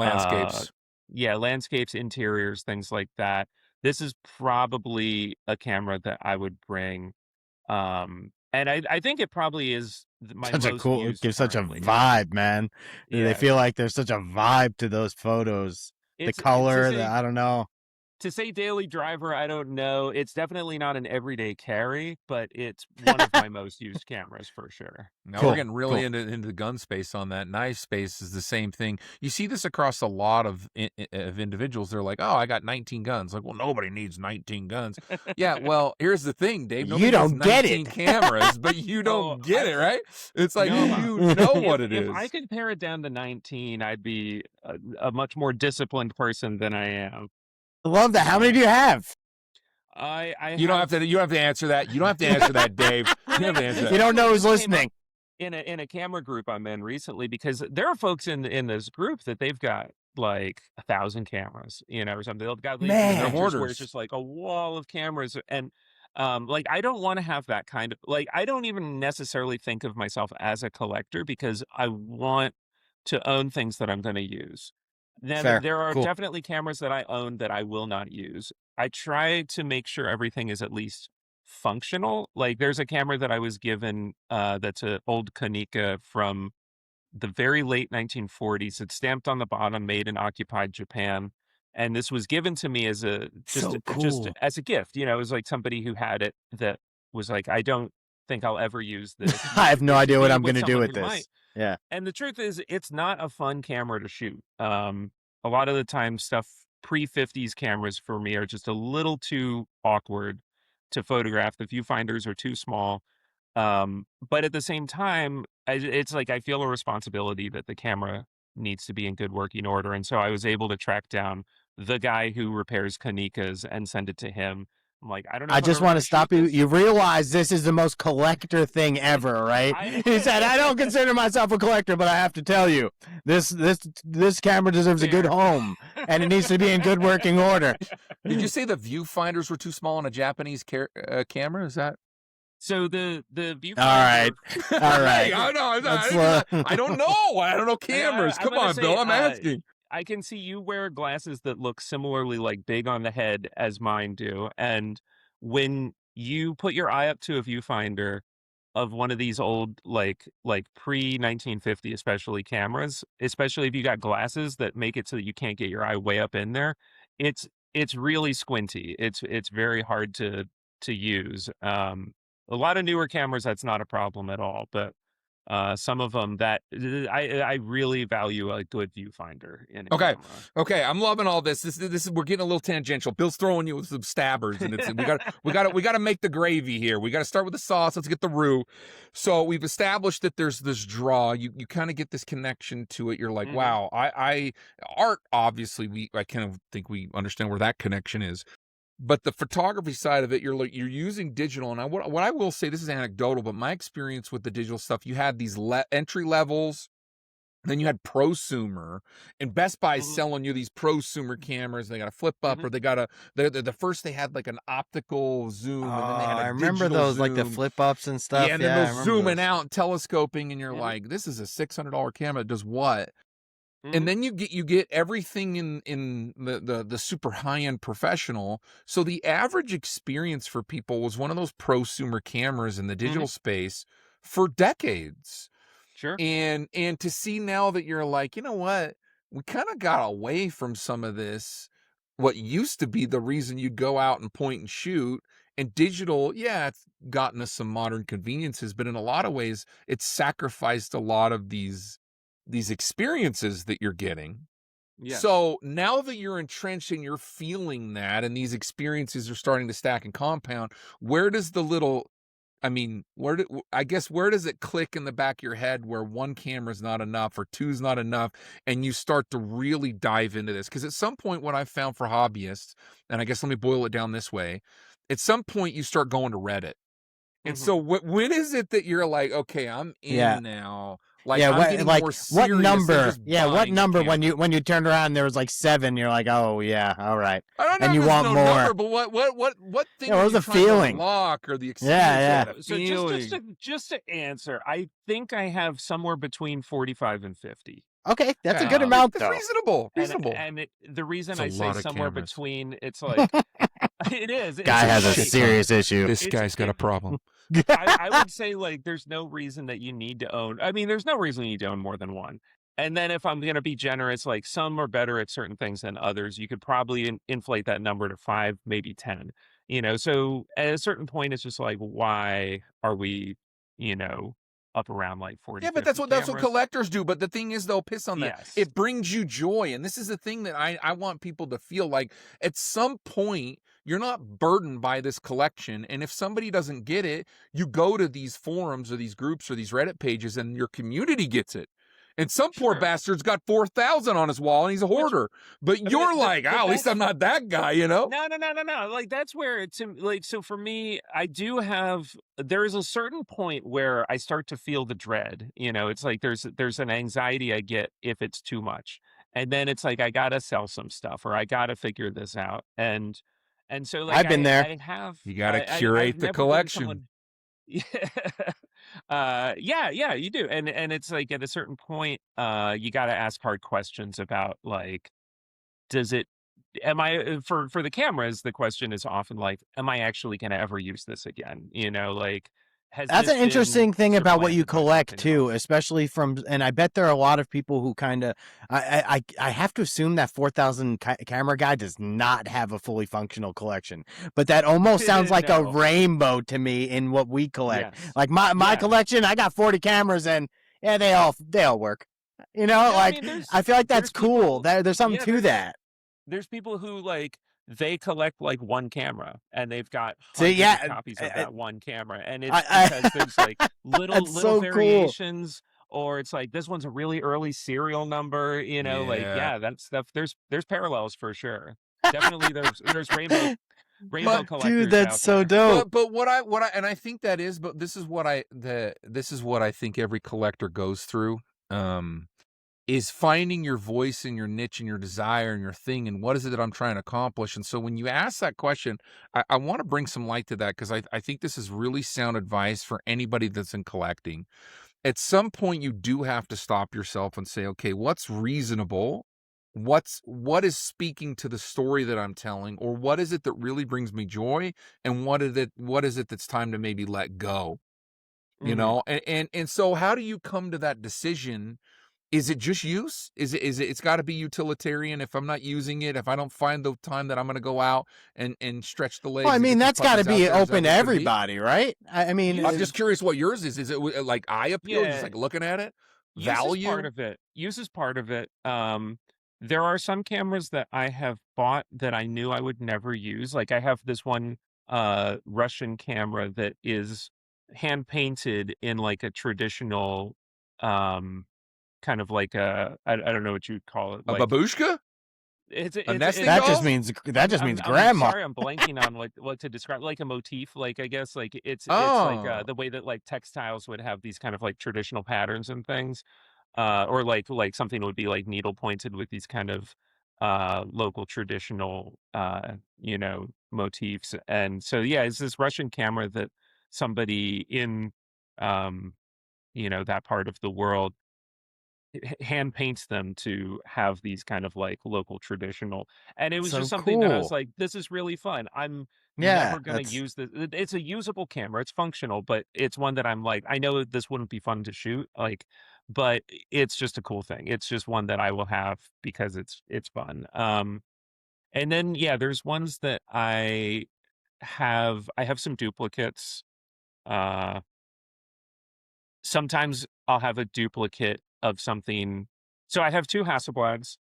uh landscapes. yeah, landscapes, interiors, things like that, this is probably a camera that I would bring. And I think it probably is my Such a most cool, it used gives such a currently. vibe, man. They Yeah, feel like there's such a vibe to those photos. The it's color, a I don't know. To say daily driver, I don't know. It's definitely not an everyday carry, but it's one of my most used cameras for sure. Now we're Cool. getting really into the gun space on that. Knife space is the same thing. You see this across a lot of individuals. They're like, "Oh, I got 19 guns." Like, well, nobody needs 19 guns. Yeah, well, here's the thing, Dave. Nobody You don't needs get 19 it. cameras, but you don't get it, right? It's like No, you know what it if is. I could pare it down to 19, I'd be a much more disciplined person than I am. I love that. How many do you have? You don't have to answer that. You don't have to answer that, Dave. You don't have to answer that. You don't know who's listening. In a camera group I'm in recently, because there are folks in this group that they've got like 1,000 cameras, or something. They've got Man. They're pictures where hoarders. it's just like a wall of cameras, and like I don't want to have that kind of, like, I don't even necessarily think of myself as a collector because I want to own things that I'm going to use. Then Fair. there are Cool. definitely cameras that I own that I will not use. I try to make sure everything is at least functional. Like there's a camera that I was given that's an old Konica from the very late 1940s. It's stamped on the bottom, made in occupied Japan. And this was given to me as So just cool. as a gift. It was like somebody who had it that was like, I don't think I'll ever use this. I have no Give idea what me I'm going to do someone with who this. might. Yeah. And the truth is, it's not a fun camera to shoot. A lot of the time, stuff pre-50s cameras for me are just a little too awkward to photograph. The viewfinders are too small. But at the same time, it's like I feel a responsibility that the camera needs to be in good working order. And so I was able to track down the guy who repairs Kanikas and send it to him. I'm like, I don't know. I if I'm just ever want gonna to stop shoot you. this. You realize this is the most collector thing ever, right? He said, "I don't consider myself a collector, but I have to tell you, this camera deserves a good home, and it needs to be in good working order." Did you say the viewfinders were too small on a Japanese camera? Is that? So the viewfinder. All right. I know. Let's, I don't know. I don't know cameras. I'm Come gonna on, say, Bill. I'm asking. I can see you wear glasses that look similarly like big on the head as mine do. And when you put your eye up to a viewfinder of one of these old, like pre 1950, especially cameras, especially if you got glasses that make it so that you can't get your eye way up in there, it's really squinty. It's very hard to use. A lot of newer cameras, that's not a problem at all. But some of them that I really value a good viewfinder in a Okay. camera. Okay, I'm loving all this. This is we're getting a little tangential. Bill's throwing you with some stabbers, and we got to make the gravy here. We got to start with the sauce. Let's get the roux. So we've established that there's this draw. You kind of get this connection to it. You're like, Mhm. wow, I art. Obviously, I kind of think we understand where that connection is. But the photography side of it, you're using digital, and what I will say, this is anecdotal, but my experience with the digital stuff, you had these entry levels, then you had prosumer, and Best Buy is selling you these prosumer cameras. They got a flip up, or they got the first they had like an optical zoom, and then they had a I remember digital those, like the zoom. flip ups and stuff. Yeah, and then I those remember zooming those. out and telescoping, and you're like, this is a $600 camera. It does what? Mhm. And then you get everything in the super high-end professional. So the average experience for people was one of those prosumer cameras in the digital space for decades. Sure. And to see now that you're like, you know what? We kind of got away from some of this, what used to be the reason you'd go out and point and shoot. And digital, yeah, it's gotten us some modern conveniences, but in a lot of ways, it's sacrificed a lot of these experiences that you're getting. Yes. So now that you're entrenched and you're feeling that, and these experiences are starting to stack and compound, where does the little, where does it click in the back of your head where one camera's not enough or two's not enough, and you start to really dive into this? Because at some point, what I've found for hobbyists, and I guess let me boil it down this way, at some point you start going to Reddit. And so when is it that you're like, okay, I'm in now? Like, I'm getting more serious what than number? just Yeah, what buying a number camera. when you turned around and there was like 7, you're like, oh yeah, all right. I don't know And if you there's want no more. number, but what thing Yeah, are what was you the trying feeling? to unlock, or the experience? Yeah. That So feeling? just to answer, I think I have somewhere between 45 and 50. Okay, that's a good Yeah, amount that's though. reasonable. And the reason It's a I say lot of somewhere cameras. between, it's like it is. It's Guy has a funny. serious issue. This guy's got a problem. I would say, like, there's no reason that you need to own. I mean, there's no reason you need to own more than one. And then if I'm going to be generous, like some are better at certain things than others. You could probably inflate that number to 5, maybe 10. So at a certain point, it's just like, why are we, you know, up around like 40, Yeah, but 50 that's what cameras? collectors do. But the thing is, they'll piss on that. Yes. It brings you joy, and this is the thing that I want people to feel like. At some point, you're not burdened by this collection, and if somebody doesn't get it, you go to these forums or these groups or these Reddit pages, and your community gets it. And some poor Sure. bastard's got 4,000 on his wall, and he's a hoarder. But I mean, you're like, at least I'm not that guy, No. Like that's where it's like, so for me, there is a certain point where I start to feel the dread. It's like there's an anxiety I get if it's too much. And then it's like I gotta sell some stuff or I gotta figure this out. And so like I've been there. You got to I've curate the never been collection. someone. Yeah. Yeah, you do. And it's like at a certain point, you got to ask hard questions about like, does it, am I, for the cameras, the question is often like, am I actually going to ever use this again? Like, has That's this an been interesting thing about what you supplanted by collect something too, else? especially and I bet there are a lot of people who kind of, I have to assume that 4,000 camera guy does not have a fully functional collection, but that almost sounds like a No. rainbow to me in what we collect. Yes. Like my Yeah. collection, I got 40 cameras and yeah, they all work. No, like I feel like that's there's cool. people, There's something yeah, to that. there's people who like they collect like one camera and they've got So hundreds yeah, of copies of that one camera, and it's I because there's like little that's so cool. variations, or it's like this one's a really early serial number, like Yeah. that stuff. There's parallels for sure. Definitely there's rainbow But, collectors dude, that's out so there. dope. But what I and I think that is, but this is what I think every collector goes through. Is finding your voice and your niche and your desire and your thing and what is it that I'm trying to accomplish. And so when you ask that question, I want to bring some light to that because I think this is really sound advice for anybody that's in collecting. At some point, you do have to stop yourself and say, okay, what's reasonable? What is speaking to the story that I'm telling, or what is it that really brings me joy, and what is it that's time to maybe let go? Mhm. And so how do you come to that decision? Is it just use? It's got to be utilitarian. If I'm not using it, if I don't find the time that I'm going to go out and stretch the legs Well, I and mean, get these that's got to puppies out be there, is that open to what it could be? everybody, right? I mean, I'm just curious what yours is. Is it like eye appeal, just Yeah. like looking at it? Use is part Value? of it. Use is part of it. There are some cameras that I have bought that I knew I would never use. Like I have this one Russian camera that is hand painted in like a traditional kind of like I don't know what you'd call it. A Like babushka? it's A it's nesting it's that it's just doll? means I'm grandma. sorry, I'm blanking on what to describe, like a motif, like I guess like it's like Oh, the way that like textiles would have these kind of like traditional patterns and things, or like something would be like needle pointed with these kind of local traditional motifs. And so yeah, it's this Russian camera that somebody in um that part of the world hand paints them to have these kind of like local traditional, and it was So just something that I was cool. like, this is really fun. I'm Yeah, never gonna that's use this. It's a usable camera, it's functional, but it's one that I'm like, I know this wouldn't be fun to shoot, like, but it's just a cool thing. It's just one that I will have because it's fun. And then yeah, there's ones that I have some duplicates. uh Sometimes I'll have a duplicate of something. So I have 2 Hasselblads,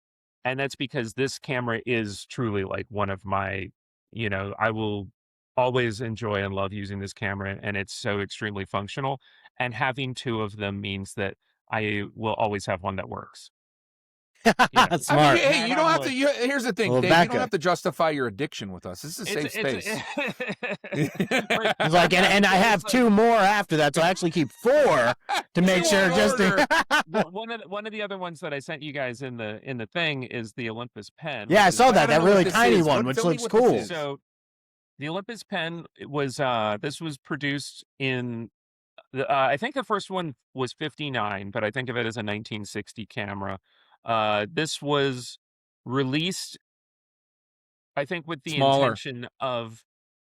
and that's because this camera is truly like one of my, I will always enjoy and love using this camera, and it's so extremely functional. And having 2 of them means that I will always have one that works. I mean, smart. hey, That you don't I'm have to. like, Here's the A thing, little Dave. You don't backup. have to justify your addiction with us. This is a safe space. but It's like, and I but have it's like 2 more after that, so I actually keep 4 to make 2 sure. on Just order. one of the other ones that I sent you guys in the thing is the Olympus pen, yeah, I which is saw I that don't know what really this tiny is. one, which Tell me looks what this cool. is. so the Olympus pen was this was produced in I think the first one was 59, but I think of it as a 1960 camera. This was released, I think, with the Smaller. intention of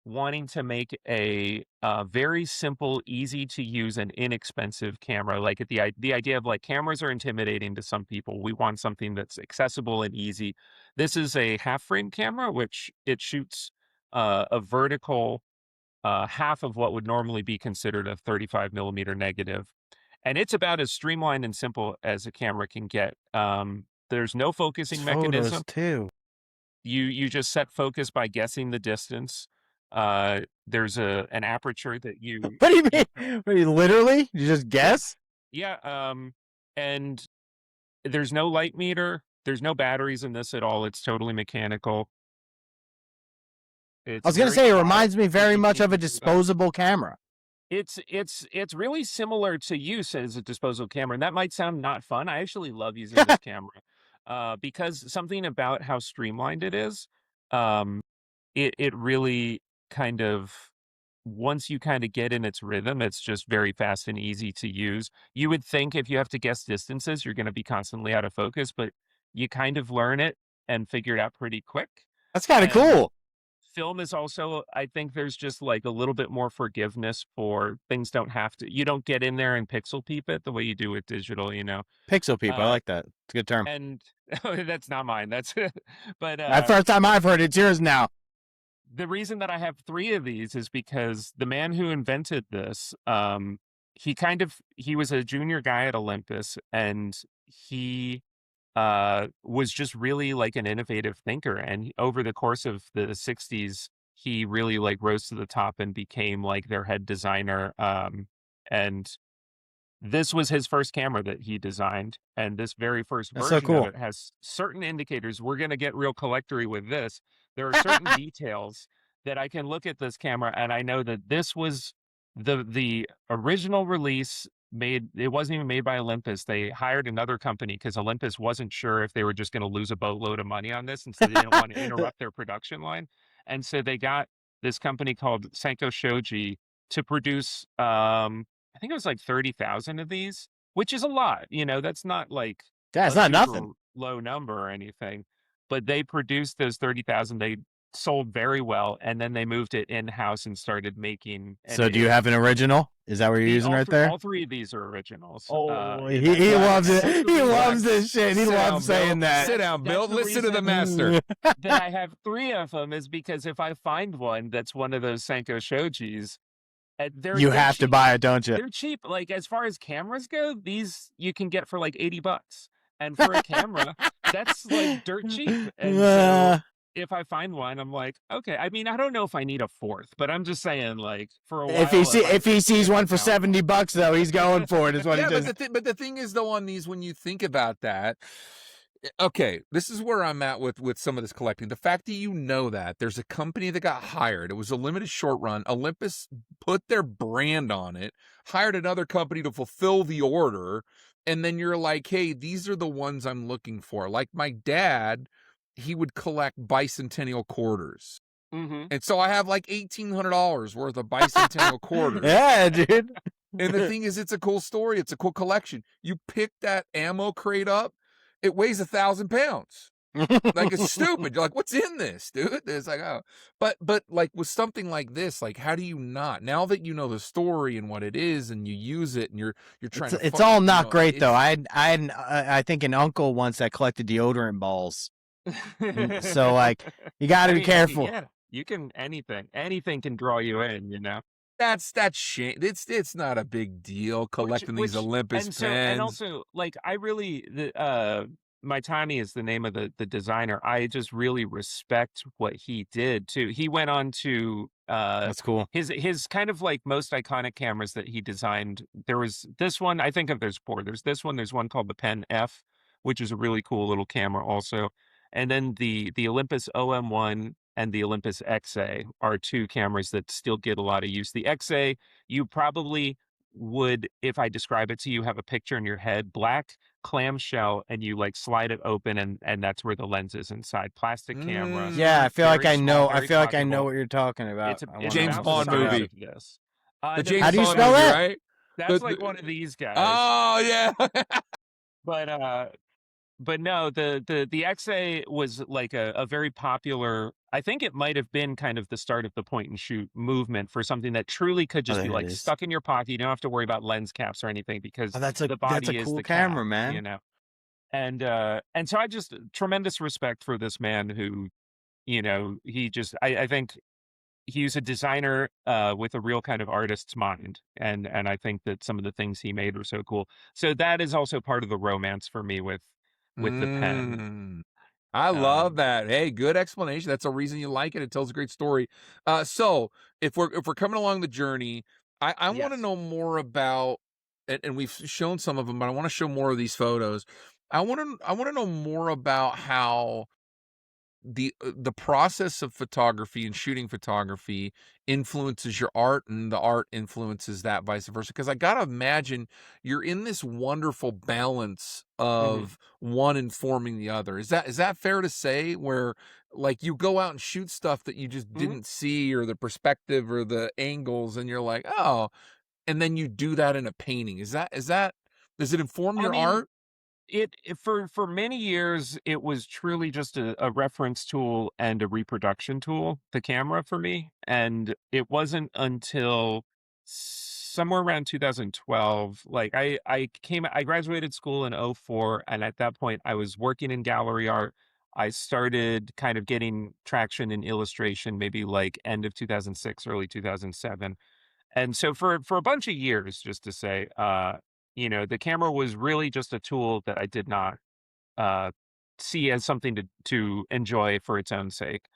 wanting to make a very simple, easy to use, and inexpensive camera. Like the idea of like cameras are intimidating to some people. We want something that's accessible and easy. This is a half frame camera, which it shoots a vertical half of what would normally be considered a 35 millimeter negative. And it's about as streamlined and simple as a camera can get. There's no It's focusing photos mechanism. too. You just set focus by guessing the distance. There's an aperture that you What do you mean? What, you literally? You just guess? yeah, and there's no light meter. There's no batteries in this at all. It's totally mechanical. I It's was gonna very say it quiet, reminds me very easy much of a to use. disposable camera. It's really similar to use as a disposable camera, and that might sound not fun. I actually love using this camera because something about how streamlined it is. Um, it really kind of once you kind of get in its rhythm, it's just very fast and easy to use. You would think if you have to guess distances, you're going to be constantly out of focus, but you kind of learn it and figure it out pretty quick. That's kind of And cool. film is also, I think there's just like a little bit more forgiveness for things don't have to, you don't get in there and pixel peep it the way you do with digital, you know. Pixel peep. I Uh, like that. It's a good term. and that's not mine. That's but That first time I've heard it. It's yours now. the reason that I have 3 of these is because the man who invented this, he was a junior guy at Olympus, and he was just really like an innovative thinker. And over the course of the 60s, he really like rose to the top and became like their head designer. And this was his first camera that he designed, and this very first That's so version of cool. it has certain indicators. We're going to get real collectory with this. There are certain details that I can look at this camera, and I know that this was the original release made. It wasn't even made by Olympus. They hired another company because Olympus wasn't sure if they were just going to lose a boatload of money on this, and so they didn't want to interrupt their production line. And so they got this company called Senko Shoji to produce I think it was like 30,000 of these, which is a lot. You know, that's not like Yeah, it's a not super nothing. low number or anything. But they produced those 30,000. They sold very well, and then they moved it in house and started making. And So do you have an original? Is that what you're using right there? all 3 of these are originals. Oh, and he loves it. that's the He reason- loves this shit. He Sit loves down, saying Bill. that. Sit down, That's Bill. the Listen to the reason- master. that I have 3 of them is because if I find one that's one of those Senko Shojis, You have to cheap. buy it, don't you? They're cheap. Like as far as cameras go, these you can get for like $80. And for a camera, that's like dirt cheap. And so if I find one, I'm like, okay. I mean, I don't know if I need a 4th, but I'm just saying, like, for a while. If he sees one for $70 though, he's going for it. Is what Yeah, he just. but the thing is though on these, when you think about that, okay, this is where I'm at with some of this collecting. The fact that you know that there's a company that got hired. It was a limited short run. Olympus put their brand on it, hired another company to fulfill the order, and then you're like, hey, these are the ones I'm looking for. Like my dad, he would collect bicentennial quarters. Mm-hmm. And so I have like $1,800 worth of bicentennial quarters. Yeah, dude. And the thing is, it's a cool story. It's a cool collection. You pick that ammo crate up, it weighs 1,000 pounds. Like it's stupid. You're like, what's in this, dude? It's like, oh, but like with something like this, like how do you not, now that you know the story and what it is, and you use it, and you're trying to. It's all not great though. I think an uncle once that collected deodorant balls. So like, you got to be careful. Yeah, you can anything can draw you in, you know. That's shame. It's not a big deal collecting these Olympus pens. And also, like, I really Maitani is the name of the designer. I just really respect what he did too. He went on to That's cool. His kind of like most iconic cameras that he designed. There was this one. I think of there's 4. There's this one. There's one called the Pen F, which is a really cool little camera also. And then the Olympus OM1 and the Olympus XA are 2 cameras that still get a lot of use. The XA, you probably would, if I describe it to you, have a picture in your head, black clamshell, and you like slide it open, and that's where the lens is inside. Plastic camera. Yeah, I feel like I Very know. small, I very feel like I know pocketable. what you're talking about. It's I wanna James about know Bond the what size movie. of this. The James How do you Bond spell movie, that? right? That's The- like one of these guys. Oh yeah. But but no, the XA was like a very popular. I think it might have been kind of the start of the point and shoot movement for something that truly could Oh, just be there it like is. stuck in your pocket. You don't have to worry about lens caps or anything because Oh, the that's a body is cool the cap, camera, man. and so I just tremendous respect for this man who, he just I think he's a designer with a real kind of artist's mind, and I think that some of the things he made were so cool. So that is also part of the romance for me with the pen. Mm. I love Um, that. Hey, good explanation. That's a reason you like it. It tells a great story. So if we're coming along the journey, I want to yes. know more about, and we've shown some of them, but I want to show more of these photos. I want to know more about how the process of photography and shooting photography influences your art and the art influences that vice versa, because I gotta imagine you're in this wonderful balance Hmm. of one informing the other. Is that fair to say, where like you go out and shoot stuff that you just Hmm. didn't see, or the perspective or the angles, and you're like, oh, and then you do that in a painting? Is that does it inform I your mean, art? for many years it was truly just a reference tool and a reproduction tool, the camera for me, and it wasn't until somewhere around 2012, like I graduated school in '04, and at that point I was working in gallery art. I started kind of getting traction in illustration maybe like end of 2006, early 2007. And so for a bunch of years, just to say, the camera was really just a tool that I did not uh, see as something to enjoy for its own sake.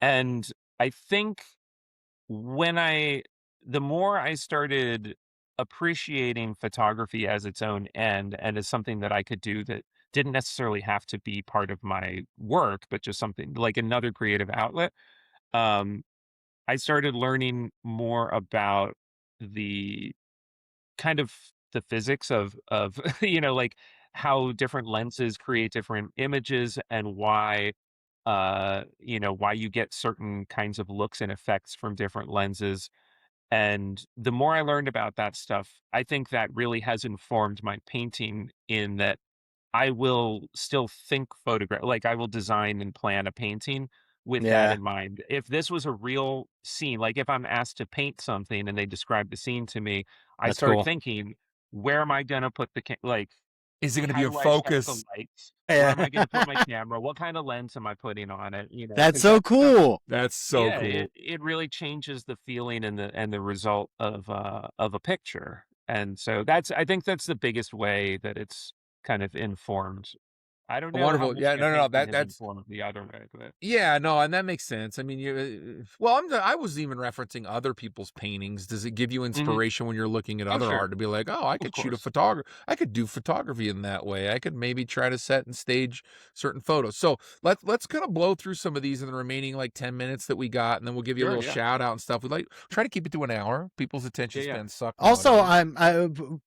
And I think when the more I started appreciating photography as its own end and as something that I could do that didn't necessarily have to be part of my work, but just something like another creative outlet. Um, I started learning more about the kind of the physics of like how different lenses create different images and why you get certain kinds of looks and effects from different lenses. And the more I learned about that stuff, I think that really has informed my painting in that I will still think photograph, like, I will design and plan a painting with that Yeah, in mind. If this was a real scene, like, if I'm asked to paint something and they describe the scene to me, I that's start cool. thinking, "Where am I gonna put like, Is it going to be how in do I set the focus? lights? Where am Yeah, I gonna put my camera? What kind of lens am I putting on it?" that's Because so that stuff, cool. That's so yeah, cool. it really changes the feeling and the result of a picture. And so I think that's the biggest way that it's kind of informed. I don't know how Wonderful. much Yeah, my no, no, no. painting That has that's informed the other way, but Yeah, no, and that makes sense. I mean, well, I was even referencing other people's paintings. Does it give you mhm. inspiration when you're looking at Oh, other art sure. to be like, oh, I Of could shoot a course. photographer, I could do photography in that way. I could maybe try to set and stage certain photos. So let's kind of blow through some of these in the remaining like 10 minutes that we got, and then we'll give you a Sure, little yeah. shout out and stuff. We like try to keep it to an hour. People's attention Yeah, yeah. spans suck Also, nowadays.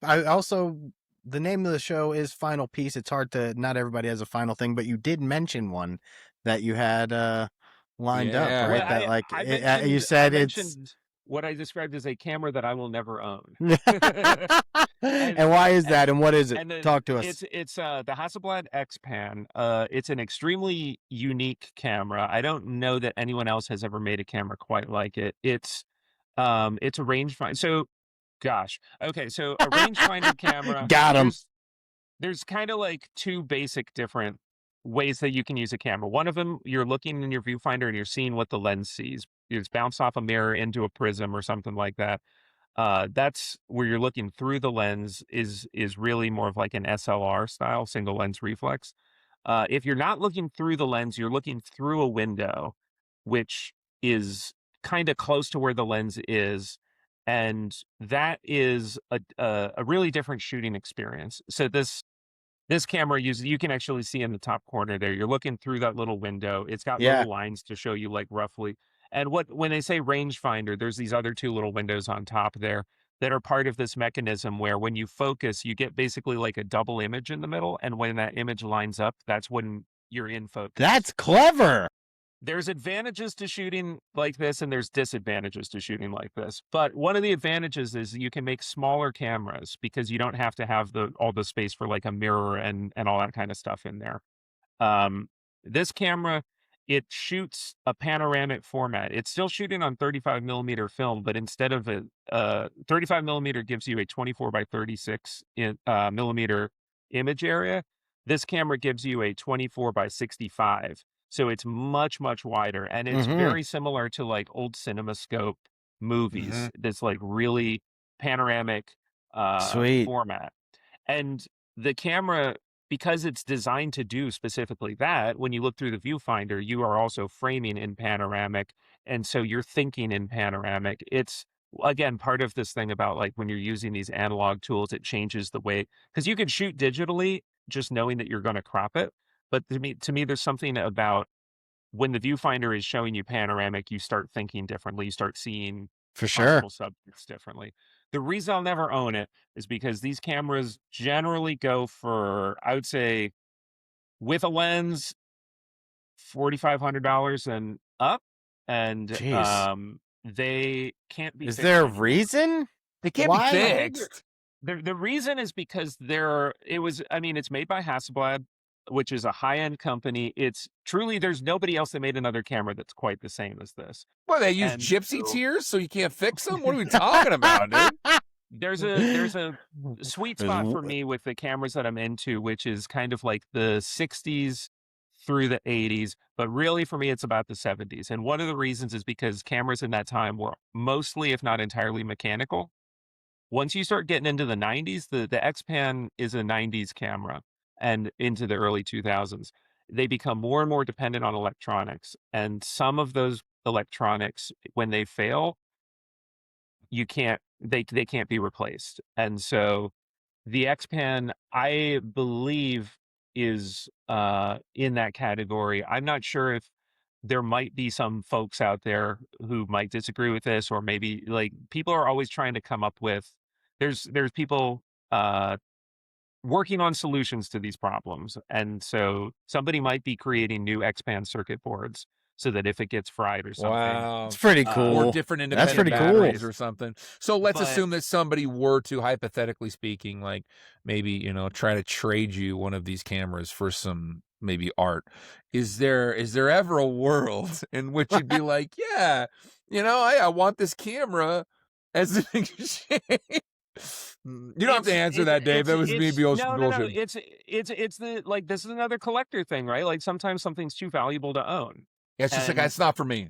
I also the name of the show is Final Piece. It's hard to not everybody has a final thing, but you did mention one that you had lined up, Yeah, Well, right? yeah. That like I you I said it's mentioned what I described as a camera that I will never own. And and why is and that and what is it? and then Talk to us. it's the Hasselblad X-Pan. It's an extremely unique camera. I don't know that anyone else has ever made a camera quite like it. It's a rangefinder. So, gosh. Okay, so a rangefinder camera, Got him. there's kind of like two basic different ways that you can use a camera. One of them, you're looking in your viewfinder and you're seeing what the lens sees. It's bounced off a mirror into a prism or something like that. That's where you're looking through the lens is really more of like an SLR style, single lens reflex. If you're not looking through the lens, you're looking through a window, which is kind of close to where the lens is, and that is a really different shooting experience. So this camera uses, you can actually see in the top corner there, you're looking through that little window. It's got Yeah. little lines to show you like roughly. And when they say rangefinder, there's these other two little windows on top there that are part of this mechanism where when you focus, you get basically like a double image in the middle. And when that image lines up, that's when you're in focus. That's clever. there's advantages to shooting like this and there's disadvantages to shooting like this. But one of the advantages is you can make smaller cameras because you don't have to have all the space for like a mirror and all that kind of stuff in there. Um, this camera, it shoots a panoramic format. It's still shooting on 35 millimeter film, but instead of 35 millimeter gives you a 24 by 36 millimeter image area. This camera gives you a 24 by 65. So it's much, much wider. And it's Mm-hmm. very similar to like old CinemaScope movies, Mm-hmm. this like really panoramic Sweet. format. And the camera, because it's designed to do specifically that, when you look through the viewfinder, you are also framing in panoramic. And so you're thinking in panoramic. It's, again, part of this thing about like when you're using these analog tools, it changes the way, because you can shoot digitally just knowing that you're going to crop it. But to me, there's something about when the viewfinder is showing you panoramic, you start thinking differently. You start seeing For sure. possible subjects differently. The reason I'll never own it is because these cameras generally go for, I would say, with a lens, $4,500 and up, and Jeez. they can't be Is fixed there a anymore. reason? They can't Why? be I think fixed. the reason is because it's made by Hasselblad, which is a high-end company. It's truly, there's nobody else that made another camera that's quite the same as this. What, they use And gypsy so tears so you can't fix them? What are we talking about, dude? there's a sweet spot for me with the cameras that I'm into, which is kind of like the 60s through the 80s, but really for me, it's about the 70s. And one of the reasons is because cameras in that time were mostly, if not entirely, mechanical. Once you start getting into the 90s, the X-Pan is a 90s camera, and into the early 2000s, they become more and more dependent on electronics. And some of those electronics, when they fail, they can't be replaced. And so the X-Pan, I believe, is in that category. I'm not sure if there might be some folks out there who might disagree with this, or maybe like people are always trying to come up with, there's people working on solutions to these problems. And so somebody might be creating new X-Pan circuit boards so that if it gets fried or something, Wow. It's pretty Uh, cool. Or different That's independent pretty cool. batteries or something. So let's But assume that somebody were to, hypothetically speaking, like maybe, try to trade you one of these cameras for some maybe art. Is there ever a world in which you'd be like, yeah, I want this camera as an exchange? You don't have to answer that, Dave. That was me no, bullshit. it's the, like, this is another collector thing, right? Like sometimes something's too valuable to own. Yeah, it's just like, And it's not for me.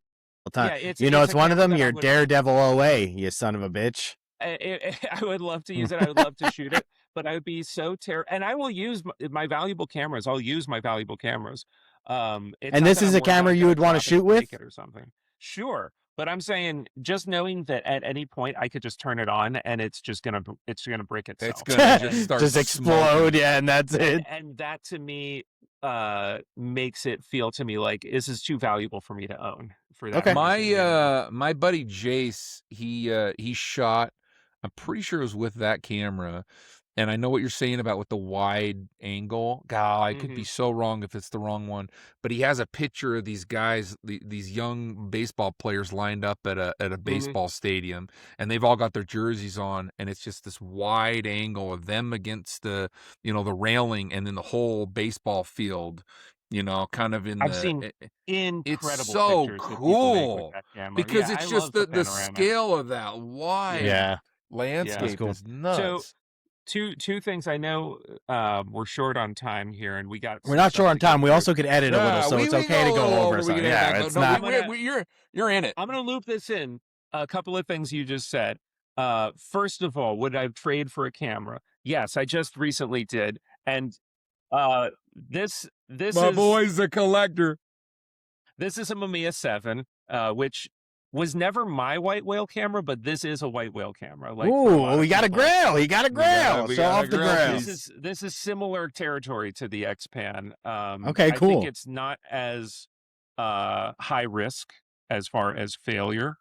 yeah, It's it's a one of camera them. that I You're would, Daredevil OA, you son of a bitch. I would love to use it. I would love to shoot it, but I would be so and I will use my valuable cameras. I'll use my valuable cameras. It's And not this that is I'm a worried camera about you gonna would want to drop it shoot and with? break it or something. Sure. But I'm saying just knowing that at any point I could just turn it on and it's gonna break It's itself. gonna just start Just explode, smoking. yeah, and that's it. And that to me makes it feel to me like this is too valuable for me to own for that Okay. reason. My buddy Jace, he shot, I'm pretty sure it was with that camera, and I know what you're saying about with the wide angle. God, I could be Mhm. so wrong if it's the wrong one, but he has a picture of these guys, these young baseball players lined up at a Mhm. baseball stadium, and they've all got their jerseys on, and it's just this wide angle of them against the railing, and then the whole baseball field, kind of in I've the. seen It's incredible so pictures that people make with cool that camera. because Yeah, it's I just love the the panoramic. scale of that wide Yeah. Yeah, Yeah. that's landscape cool. is So nuts. two things. I know we're short on time here and we got We're some not stuff short to on get time. We through. also could edit a little, Yeah, so we it's go okay a to go little over over. We something. can Yeah, edit back. it's No, not. you're in it. I'm gonna loop this in a couple of things you just said. First of all, would I trade for a camera? Yes, I just recently did. And this My is boy's a collector. this is a Mamiya 7, which was never my white whale camera, but this is a white whale camera. Like for a lot Ooh, of we got a people. grail. He got a grail. we Show got a off the grail grail. piece. This is similar territory to the X-Pan. Okay, I think cool. it's not as high risk as far as failure.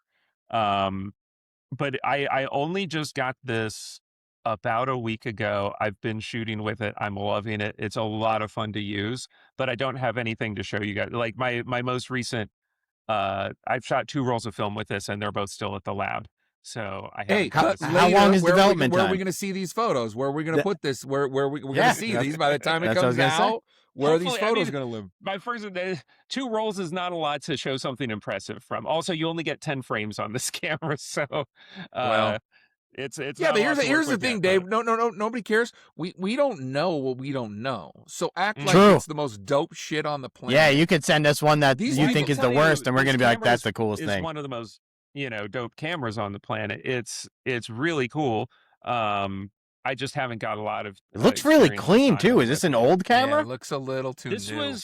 But I only just got this about a week ago. I've been shooting with it. I'm loving it. It's a lot of fun to use, but I don't have anything to show you guys. Like my most recent I've shot 2 rolls of film with this, and they're both still at the lab. So I Hey, haven't cut just how later. long is Where development are we time? going to see these photos? Where are we going to The- put this? Where we're going Yeah, to see these by the time it that's what I was comes gonna say. out? Where are these Hopefully, I photos mean, going to live? my first 2 rolls is not a lot to show something impressive from. Also, you only get 10 frames on this camera, so Well, it's yeah, not but a lot to here's work the with thing, yet. Dave. But No, nobody cares. We don't know what we don't know. So act like True. it's the most dope shit on the planet. Yeah, you could send us one that These you I think can is the tell you, worst, and we're this gonna be like, camera "That's the coolest is thing." one of the most, dope cameras on the planet. It's really cool. I just haven't got a lot of It looks really experience clean shotgunning too. Is with this an yet. old Yeah, camera? it looks a little too This new.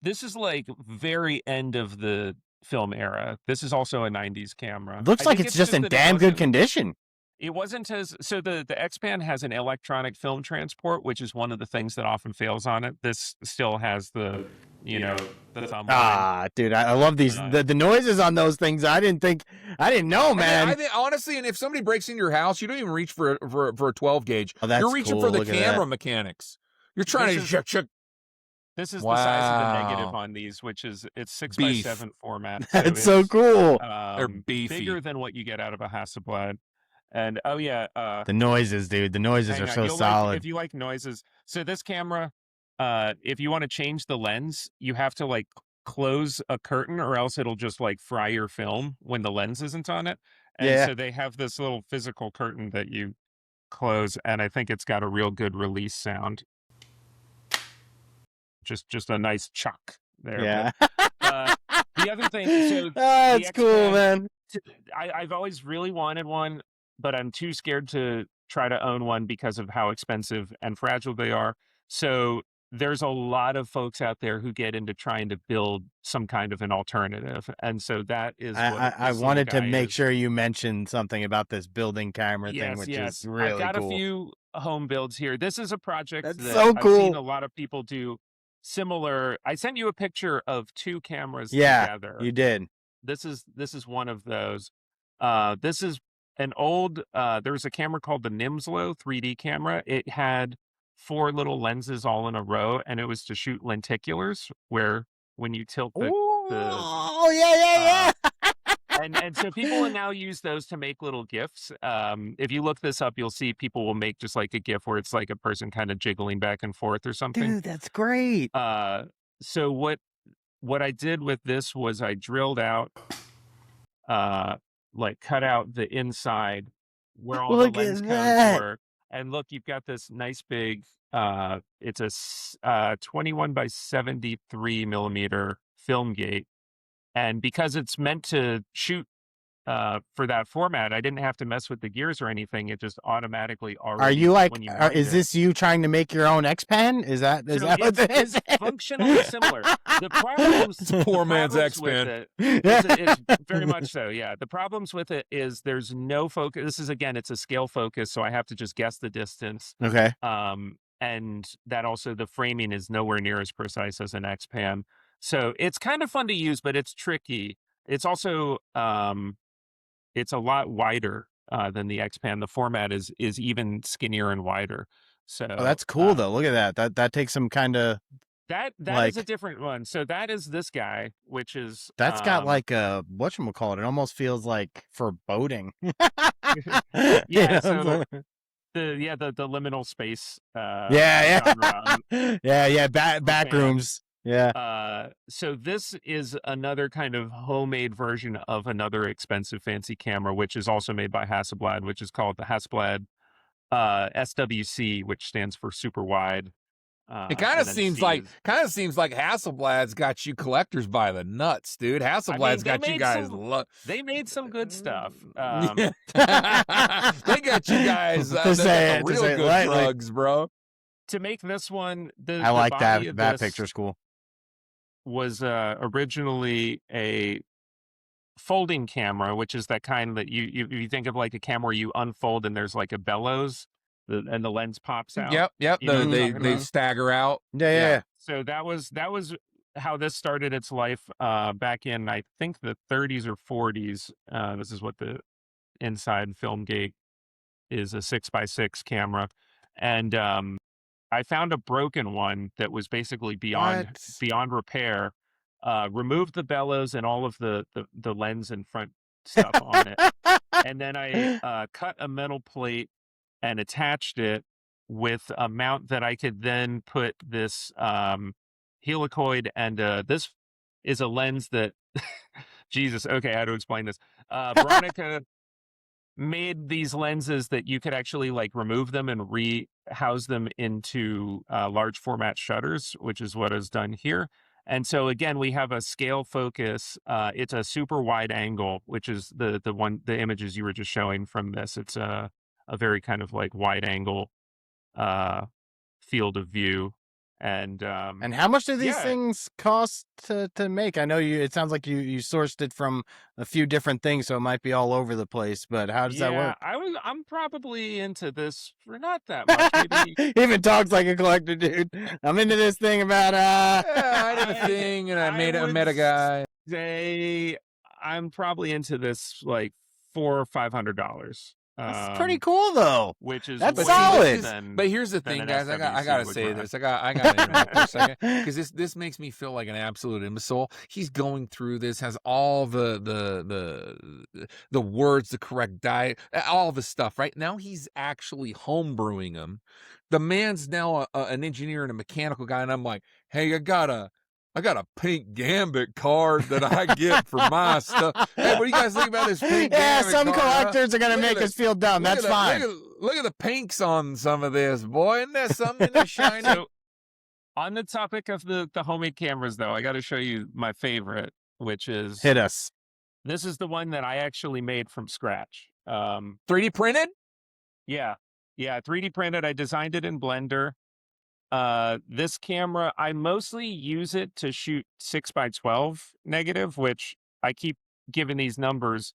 this is like very end of the film era. This is also a 90s camera. Looks I like think it's just in that it damn good wasn't condition. it wasn't as so the X-Pan has an electronic film transport, which is one of the things that often fails on it. This still has the thumb line. Ah, dude, I love these the noises on those things. I didn't know, man. I think honestly, and if somebody breaks into your house, you don't even reach for a 12 gauge. Oh, that's You're reaching cool. for the Look at camera that. mechanics. You're trying to check. This is the size of the negative Wow. on these, which is it's 6x7 Beef. format. That's so cool. They're beefy. Bigger than what you get out of a Hasselblad. And oh yeah, The noises, dude. The noises are so solid. if you like noises. So this camera, if you want to change the lens, you have to like close a curtain or else it'll just like fry your film when the lens isn't on it. And Yeah. so they have this little physical curtain that you close, and I think it's got a real good release sound. Just a nice chuck there. Yeah. But, the other thing, so That's cool, man. I've always really wanted one, but I'm too scared to try to own one because of how expensive and fragile they are. So there's a lot of folks out there who get into trying to build some kind of an alternative. And so that is what I this wanted to little guy make is. sure you mentioned something about this building camera thing, which is really I've got cool. a few home builds here. This is a project That's that so I've seen cool. a lot of people do similar. I sent you a picture of 2 cameras Yeah, together. you did. This is one of those. This is an old there's a camera called the Nimslo 3D camera. It had 4 little lenses all in a row, and it was to shoot lenticulars where when you tilt the Oh yeah. and so people will now use those to make little GIFs. If you look this up, you'll see people will make just like a GIF where it's like a person kind of jiggling back and forth or something. Dude, that's great. So what I did with this was I drilled out, like cut out the inside where all Look the lens at cones that. were. And look, you've got this nice big, it's a 21 by 73 millimeter film gate. And because it's meant to shoot for that format, I didn't have to mess with the gears or anything. It just automatically already. Are you like? when you Is wind it- this you trying to make your own X-Pan? Is that So what this it's functionally similar. The problems, It's a poor man's problems with X-Pan. it's very much so. Yeah, the problems with it is there's no focus. This is again, it's a scale focus, so I have to just guess the distance. Okay. And that also the framing is nowhere near as precise as an X-Pan. So it's kind of fun to use, but it's tricky. It's also it's a lot wider than the X-Pan. The format is even skinnier and wider. So Oh, that's cool though. Look at that. That takes some kind of. that like- is a different one. So that is this guy, which is That's got like a whatchamacallit. It almost feels like foreboding. Yeah, You know what I'm so saying? the liminal space. Yeah. genre. Yeah. Back rooms. Yeah. So this is another kind of homemade version of another expensive fancy camera, which is also made by Hasselblad, which is called the Hasselblad SWC, which stands for super wide. It kind of and then seems C like is- Hasselblad's got you collectors by the nuts, dude. Hasselblad's they got you made guys. they made some good stuff. They got you guys. To They say got it- the to real say it good lightly. drugs, bro. To make this one, I like the that. body of That this picture's cool. was originally a folding camera, which is that kind that you think of like a camera where you unfold and there's like a bellows and the lens pops out. Yep. You know what I'm They talking about? stagger out. Yeah. So that was how this started its life back in I think the 30s or 40s. This is what the inside film gate is, a 6x6 camera, and I found a broken one that was basically beyond What? repair. removed the bellows and all of the lens and front stuff on it. And then I cut a metal plate and attached it with a mount that I could then put this helicoid, and this is a lens that Jesus, okay, how to explain this. Veronica made these lenses that you could actually like remove them and rehouse them into large format shutters, which is what is done here. And so again, we have a scale focus. It's a super wide angle, which is the images you were just showing from this. It's a very kind of like wide angle field of view. And how much do these yeah. things cost to make? I know it sounds like you sourced it from a few different things, so it might be all over the place, but how does that work? I'm probably into this for not that much. Maybe Even talks like a collector, dude. I'm into this thing about I did a thing and I met a guy. Say I'm probably into this like $400 or $500. That's pretty cool, though. Which is that's way solid. But here's the thing, guys. I gotta say this. I gotta interrupt for a second because this makes me feel like an absolute imbecile. He's going through this, has all the words, the correct diet, all the stuff. Right now, he's actually homebrewing them. The man's now an engineer and a mechanical guy, and I'm like, hey, I got a pink Gambit card that I get for my stuff. Hey, what do you guys think about this pink Gambit some card? collectors are going to make us feel dumb. That's fine. Look at the pinks on some of this, boy. Isn't that something that's shiny? So, on the topic of the homemade cameras, though, I got to show you my favorite, which is... Hit us. This is the one that I actually made from scratch. 3D printed? Yeah. 3D printed. I designed it in Blender. This camera, I mostly use it to shoot 6x12 negative, which I keep giving these numbers.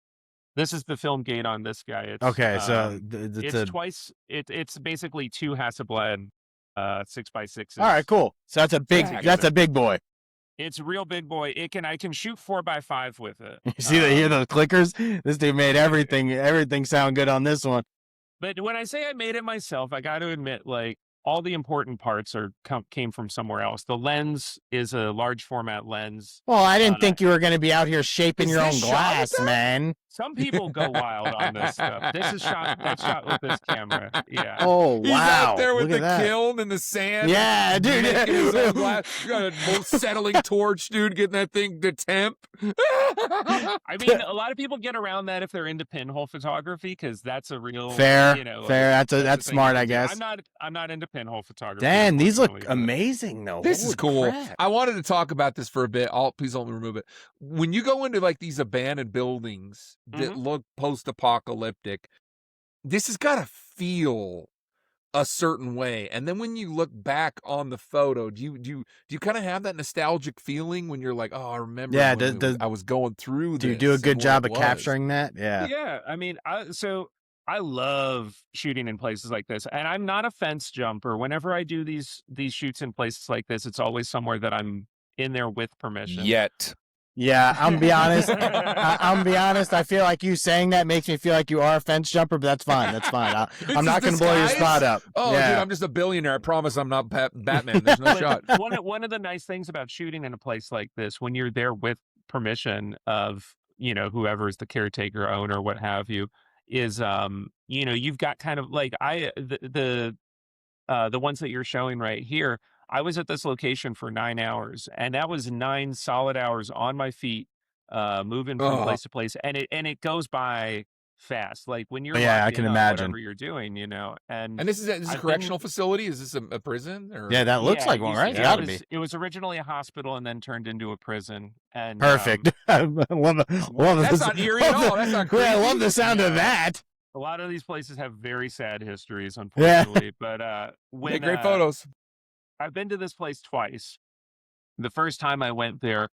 This is the film gate on this guy. It's, okay, so it's basically 2 Hasselblad 6x6s. All right, cool. So that's a big boy. It's a real big boy. I can shoot 4x5 with it. You see hear those clickers? This dude made everything sound good on this one. But when I say I made it myself, I got to admit, like, all the important parts came from somewhere else. The lens is a large format lens. Well, I didn't think you were going to be out here shaping your own glass, man. Some people go wild on this stuff. That's shot with this camera. Yeah. Oh, wow. He's out there with the kiln and the sand. Yeah, dude. You got a settling torch, dude, getting that thing to temp. I mean, a lot of people get around that if they're into pinhole photography, because that's a real fair. That's smart, I guess. I'm not into pinhole photography. Dan, these look amazing, though. This is cool. Crap. I wanted to talk about this for a bit. Please don't remove it. When you go into like these abandoned buildings that look post-apocalyptic, this has got to feel a certain way. And then when you look back on the photo, do you kind of have that nostalgic feeling when you're like, oh, I remember I was going through this. Do you do a good job of capturing that? Yeah. Yeah. I mean, I love shooting in places like this, and I'm not a fence jumper. Whenever I do these shoots in places like this, it's always somewhere that I'm in there with permission. Yeah, I'm be honest. I'm be honest. I feel like you saying that makes me feel like you are a fence jumper, but that's fine. That's fine. I'm not going to blow your spot up. Oh, yeah. Dude, I'm just a billionaire. I promise I'm not Batman. There's no shot. One of the nice things about shooting in a place like this, when you're there with permission of, whoever is the caretaker, owner, what have you, is, you've got kind of like the ones that you're showing right here. I was at this location for 9 hours, and that was 9 solid hours on my feet, moving from place to place, and it goes by fast. Like when you're I can imagine whatever you're doing, And this is a correctional facility. Is this a prison? Or? Yeah, that looks like one, right? It was originally a hospital and then turned into a prison. And perfect. That's not eerie at all. That's not creepy. I love the sound of that. A lot of these places have very sad histories, unfortunately. But great photos. I've been to this place twice. The first time I went there,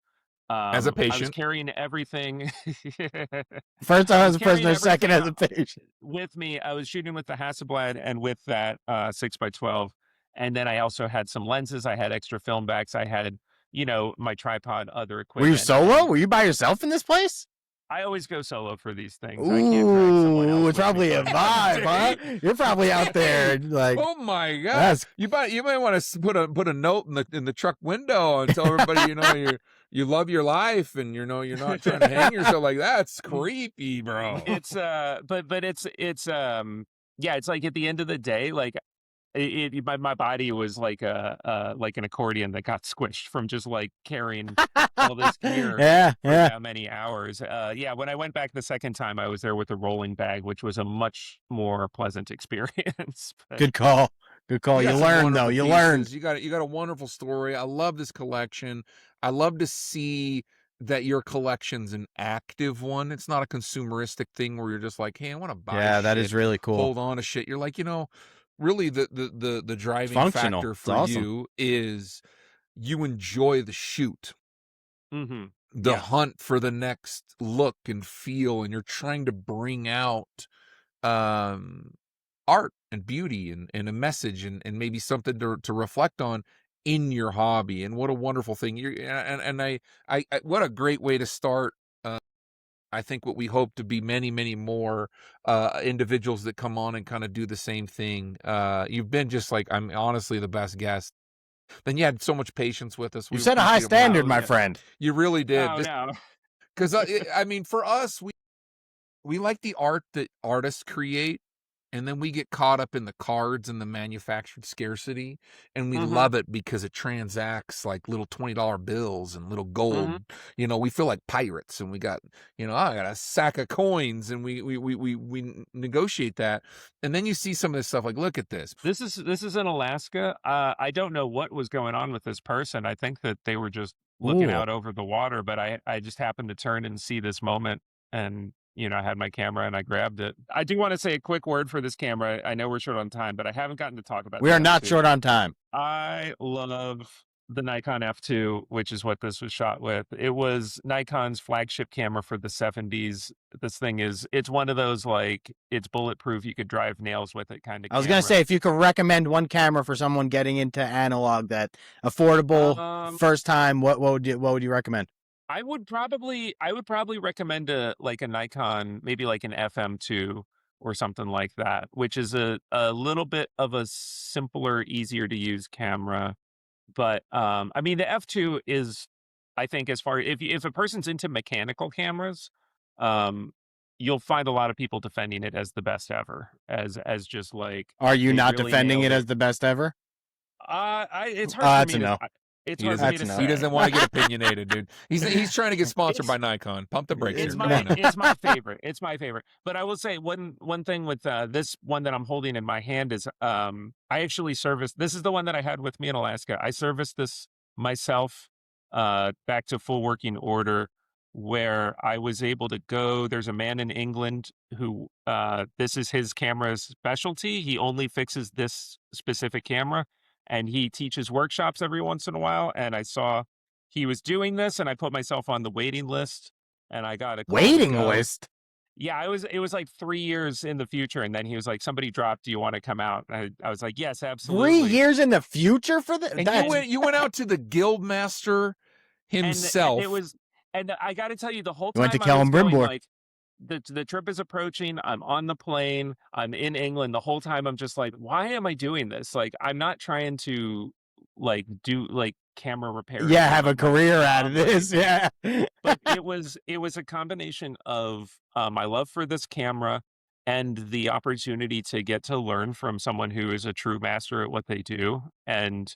as a patient, I was carrying everything. First time as a prisoner, second as a patient. With me, I was shooting with the Hasselblad and with that 6x12, and then I also had some lenses. I had extra film backs. I had, my tripod, other equipment. Were you solo? Were you by yourself in this place? I always go solo for these things. I can't drag someone else Ooh, it's with me. probably a vibe, huh? You're probably out there like, Oh my God! that's You might want to put a note in the truck window and tell everybody you love your life and you're not trying to hang yourself like that. That's creepy, bro. It's but it's yeah, it's like at the end of the day, like my body was like an accordion that got squished from just like carrying all this gear yeah, for yeah. that many hours. Yeah, when I went back the second time, I was there with a rolling bag, which was a much more pleasant experience. But Good call. Good call. You You got some learned though. wonderful You pieces. learned. You got a wonderful story. I love this collection. I love to see that your collection's an active one. It's not a consumeristic thing where you're just like, hey, I want to buy Yeah, shit, that is really cool. hold on to shit. You're like, really the driving functional. factor It's for awesome. you is you enjoy the shoot, mm-hmm. the Yes. hunt for the next look and feel, and you're trying to bring out art and beauty and a message and maybe something to reflect on in your hobby. And what a wonderful thing. I what a great way to start. I think what we hope to be many more individuals that come on and kind of do the same thing. You've been just like, I'm honestly the best guest. Then you had so much patience with us. You We set a high appreciate it more. standard, Oh, my yeah. friend. You really did. Oh, no. Because I mean, for us, we like the art that artists create, and then we get caught up in the cards and the manufactured scarcity, and we Mhm. love it because it transacts like little $20 bills and little gold. Mhm. We feel like pirates, and we got, I got a sack of coins, and we negotiate that. And then you see some of this stuff like, look at this. This is in Alaska. I don't know what was going on with this person. I think that they were just looking Ooh. out over the water, but I just happened to turn and see this moment, and I had my camera and I grabbed it. I do want to say a quick word for this camera. I know we're short on time, but I haven't gotten to talk about We the are not F2. short on time. I love the Nikon F2, which is what this was shot with. It was Nikon's flagship camera for the 70s. This thing it's one of those, like, it's bulletproof, you could drive nails with it kind of I was gonna camera. say, if you could recommend one camera for someone getting into analog that affordable first time, what would you recommend? I would probably recommend a Nikon, maybe like an FM2 or something like that, which is a little bit of a simpler, easier to use camera. But I mean, the F2 is, I think, as far if a person's into mechanical cameras, um, you'll find a lot of people defending it as the best ever, as just like Are you they not really defending nailed it as the best ever? it's Oh, hard for that's me a to. no. It's He hard for me doesn't, to That's say. he doesn't want to get opinionated, dude. He's trying to get sponsored by Nikon. Pump the brakes It's here. Come on now. it's my favorite. It's my favorite. But I will say one thing with this one that I'm holding in my hand is I actually serviced. This is the one that I had with me in Alaska. I serviced this myself back to full working order, where I was able to go. There's a man in England who this is his camera's specialty. He only fixes this specific camera, and he teaches workshops every once in a while. And I saw he was doing this, and I put myself on the waiting list, and I got a call to Waiting go. list. Yeah, it was like 3 years in the future, and then he was like, "Somebody dropped. Do you want to come out?" And I was like, "Yes, 3 absolutely." years in the future for that? And you went out to the guild master And himself. it was, and I got to tell you, the whole You went to time I was Kellen going, Brimbor. like, the trip is approaching. I'm on the plane. I'm in England. The whole time I'm just like, why am I doing this? Like, I'm not trying to like do like camera repair. Yeah, have a career out of this. Yeah. But it was a combination of my love for this camera and the opportunity to get to learn from someone who is a true master at what they do, and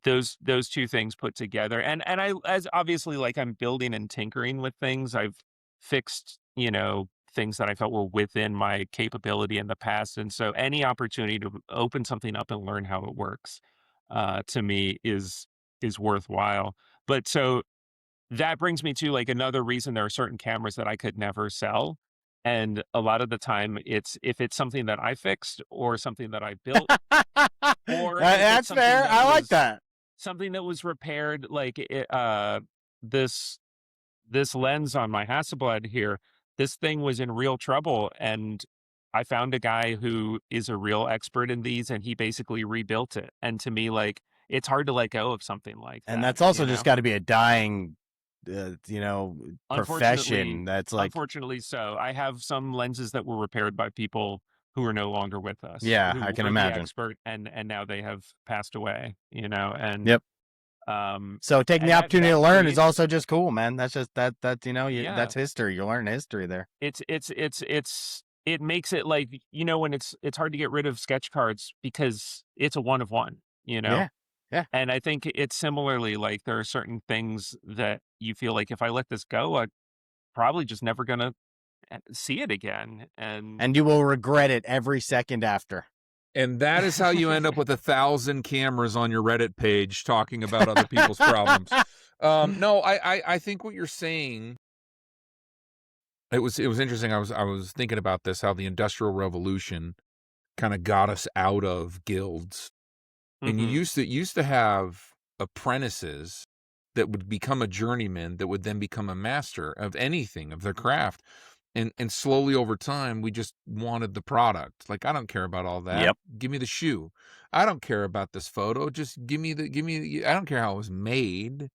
those two things put together. And I, as obviously, like, I'm building and tinkering with things. I've fixed things that I felt were within my capability in the past, and so any opportunity to open something up and learn how it works, to me is worthwhile. But so that brings me to, like, another reason there are certain cameras that I could never sell. And a lot of the time, it's if it's something that I fixed or something that I built, or if it's That's something fair. that I like was that. something that was repaired, like this lens on my Hasselblad here. This thing was in real trouble, and I found a guy who is a real expert in these, and he basically rebuilt it. And to me, like, it's hard to let go of something like that. And that's also just got to be a dying Unfortunately, profession that's like, unfortunately so. I have some lenses that were repaired by people who are no longer with us, yeah, I who can were the imagine. expert, and now they have passed away, and Yep. um So taking the opportunity that to learn is creates also just cool, man. That's just yeah, that's history. You're learning history there. it makes it like, when it's hard to get rid of sketch cards because it's a one of one. Yeah. Yeah. And I think it's similarly like there are certain things that you feel like if I let this go, I probably just never gonna see it again. And And you will regret it every second after. And that is how you end up with 1,000 cameras on your Reddit page talking about other people's problems. No, I think what you're saying, it was interesting. I was thinking about this, how the Industrial Revolution kind of got us out of guilds. And you Mhm. used to have apprentices that would become a journeyman that would then become a master of anything, of their craft. And slowly over time, we just wanted the product. Like, I don't care about all that. Yep. Give me the shoe. I don't care about this photo. Just I don't care how it was made.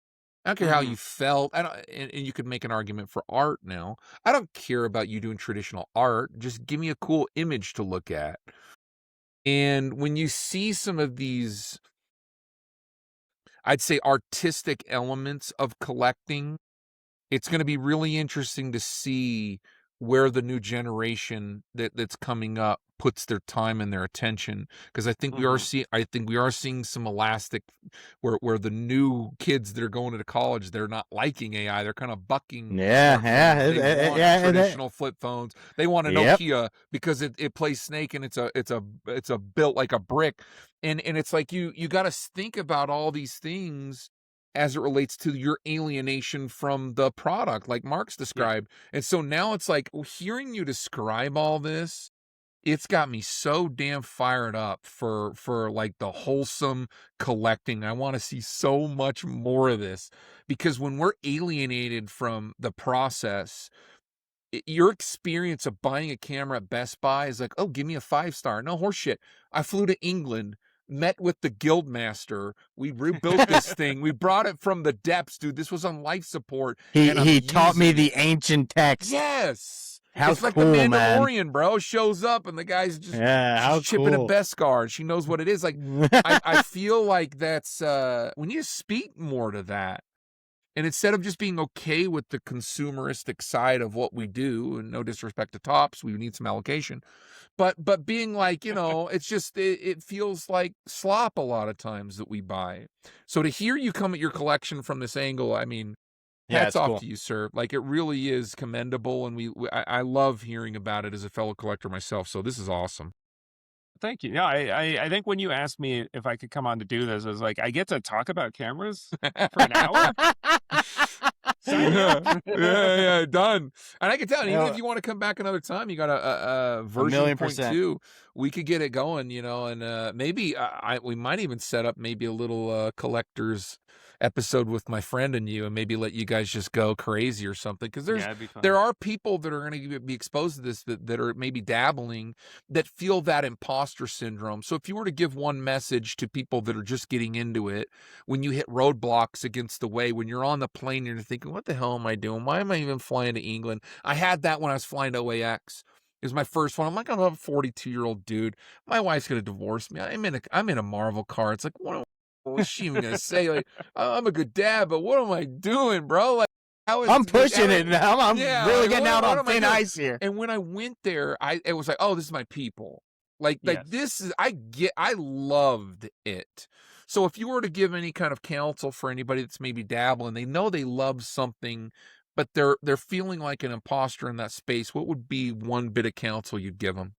I don't care how you Mhm. felt. I don't, and you could make an argument for art now. I don't care about you doing traditional art. Just give me a cool image to look at. And when you see some of these, I'd say, artistic elements of collecting, it's gonna be really interesting to see where the new generation that's coming up puts their time and their attention. Because Mhm. I think we are seeing some elastic where the new kids that are going into college, they're not liking AI, they're kinda bucking Yeah. Yeah. smartphones. They want Yeah. traditional flip phones. They want a Yep. Nokia because it plays Snake and it's a built like a brick. And it's like you gotta think about all these things as it relates to your alienation from the product, like Mark's Yeah. described. And so now it's like, hearing you describe all this, it's got me so damn fired up for like the wholesome collecting. I want to see so much more of this, because when we're alienated from the process, your experience of buying a camera at Best Buy is like, oh, give me a 5-star. No horseshit. I flew to England, met with the guild master. We rebuilt this thing. We brought it from the depths, dude. This was on life support, and I'm He taught me using it. the ancient text. Yes. How It's like the cool, man. Mandalorian, bro. Shows up and the guy's just Yeah, she's how chipping a cool. Beskar and she knows what it is. Like, I feel like that's we need to speak more to that. And instead of just being okay with the consumeristic side of what we do, and no disrespect to Tops, we need some allocation, but being like, it's just it feels like slop a lot of times that we buy. So to hear you come at your collection from this angle, I mean, Yeah, hats it's off cool. to you, sir. Like, it really is commendable, and I love hearing about it as a fellow collector myself. So this is awesome. Thank you. Yeah, I think when you asked me if I could come on to do this, I was like, I get to talk about cameras for an hour? Sign me up. Yeah, yeah, yeah, done. And I can tell, and even if Uh, you want to come back another time, you got a a version million point percent. two. We could get it going, and maybe we might even set up maybe a little collectors episode with my friend and you, and maybe let you guys just go crazy or something. Because Yeah, it'd be there fun. are people that are going to be exposed to this that are maybe dabbling, that feel that imposter syndrome. So if you were to give one message to people that are just getting into it, when you hit roadblocks against the way, when you're on the plane, you're thinking, what the hell am I doing? Why am I even flying to England? I had that when I was flying to OAX. It was my first one. I'm like, I'm a 42-year-old dude. My wife's gonna divorce me. I'm in a Marvel car. It's like, what's she even gonna say? Like, I'm a good dad, but what am I doing, bro? Like, how is I'm pushing it now. I'm yeah, really like, getting out what on am I thin doing? ice here. And when I went there, it was like, oh, this is my people. Like Yes. this is I loved it. So if you were to give any kind of counsel for anybody that's maybe dabbling, they know they love something, but they're feeling like an imposter in that space, what would be one bit of counsel you'd give them?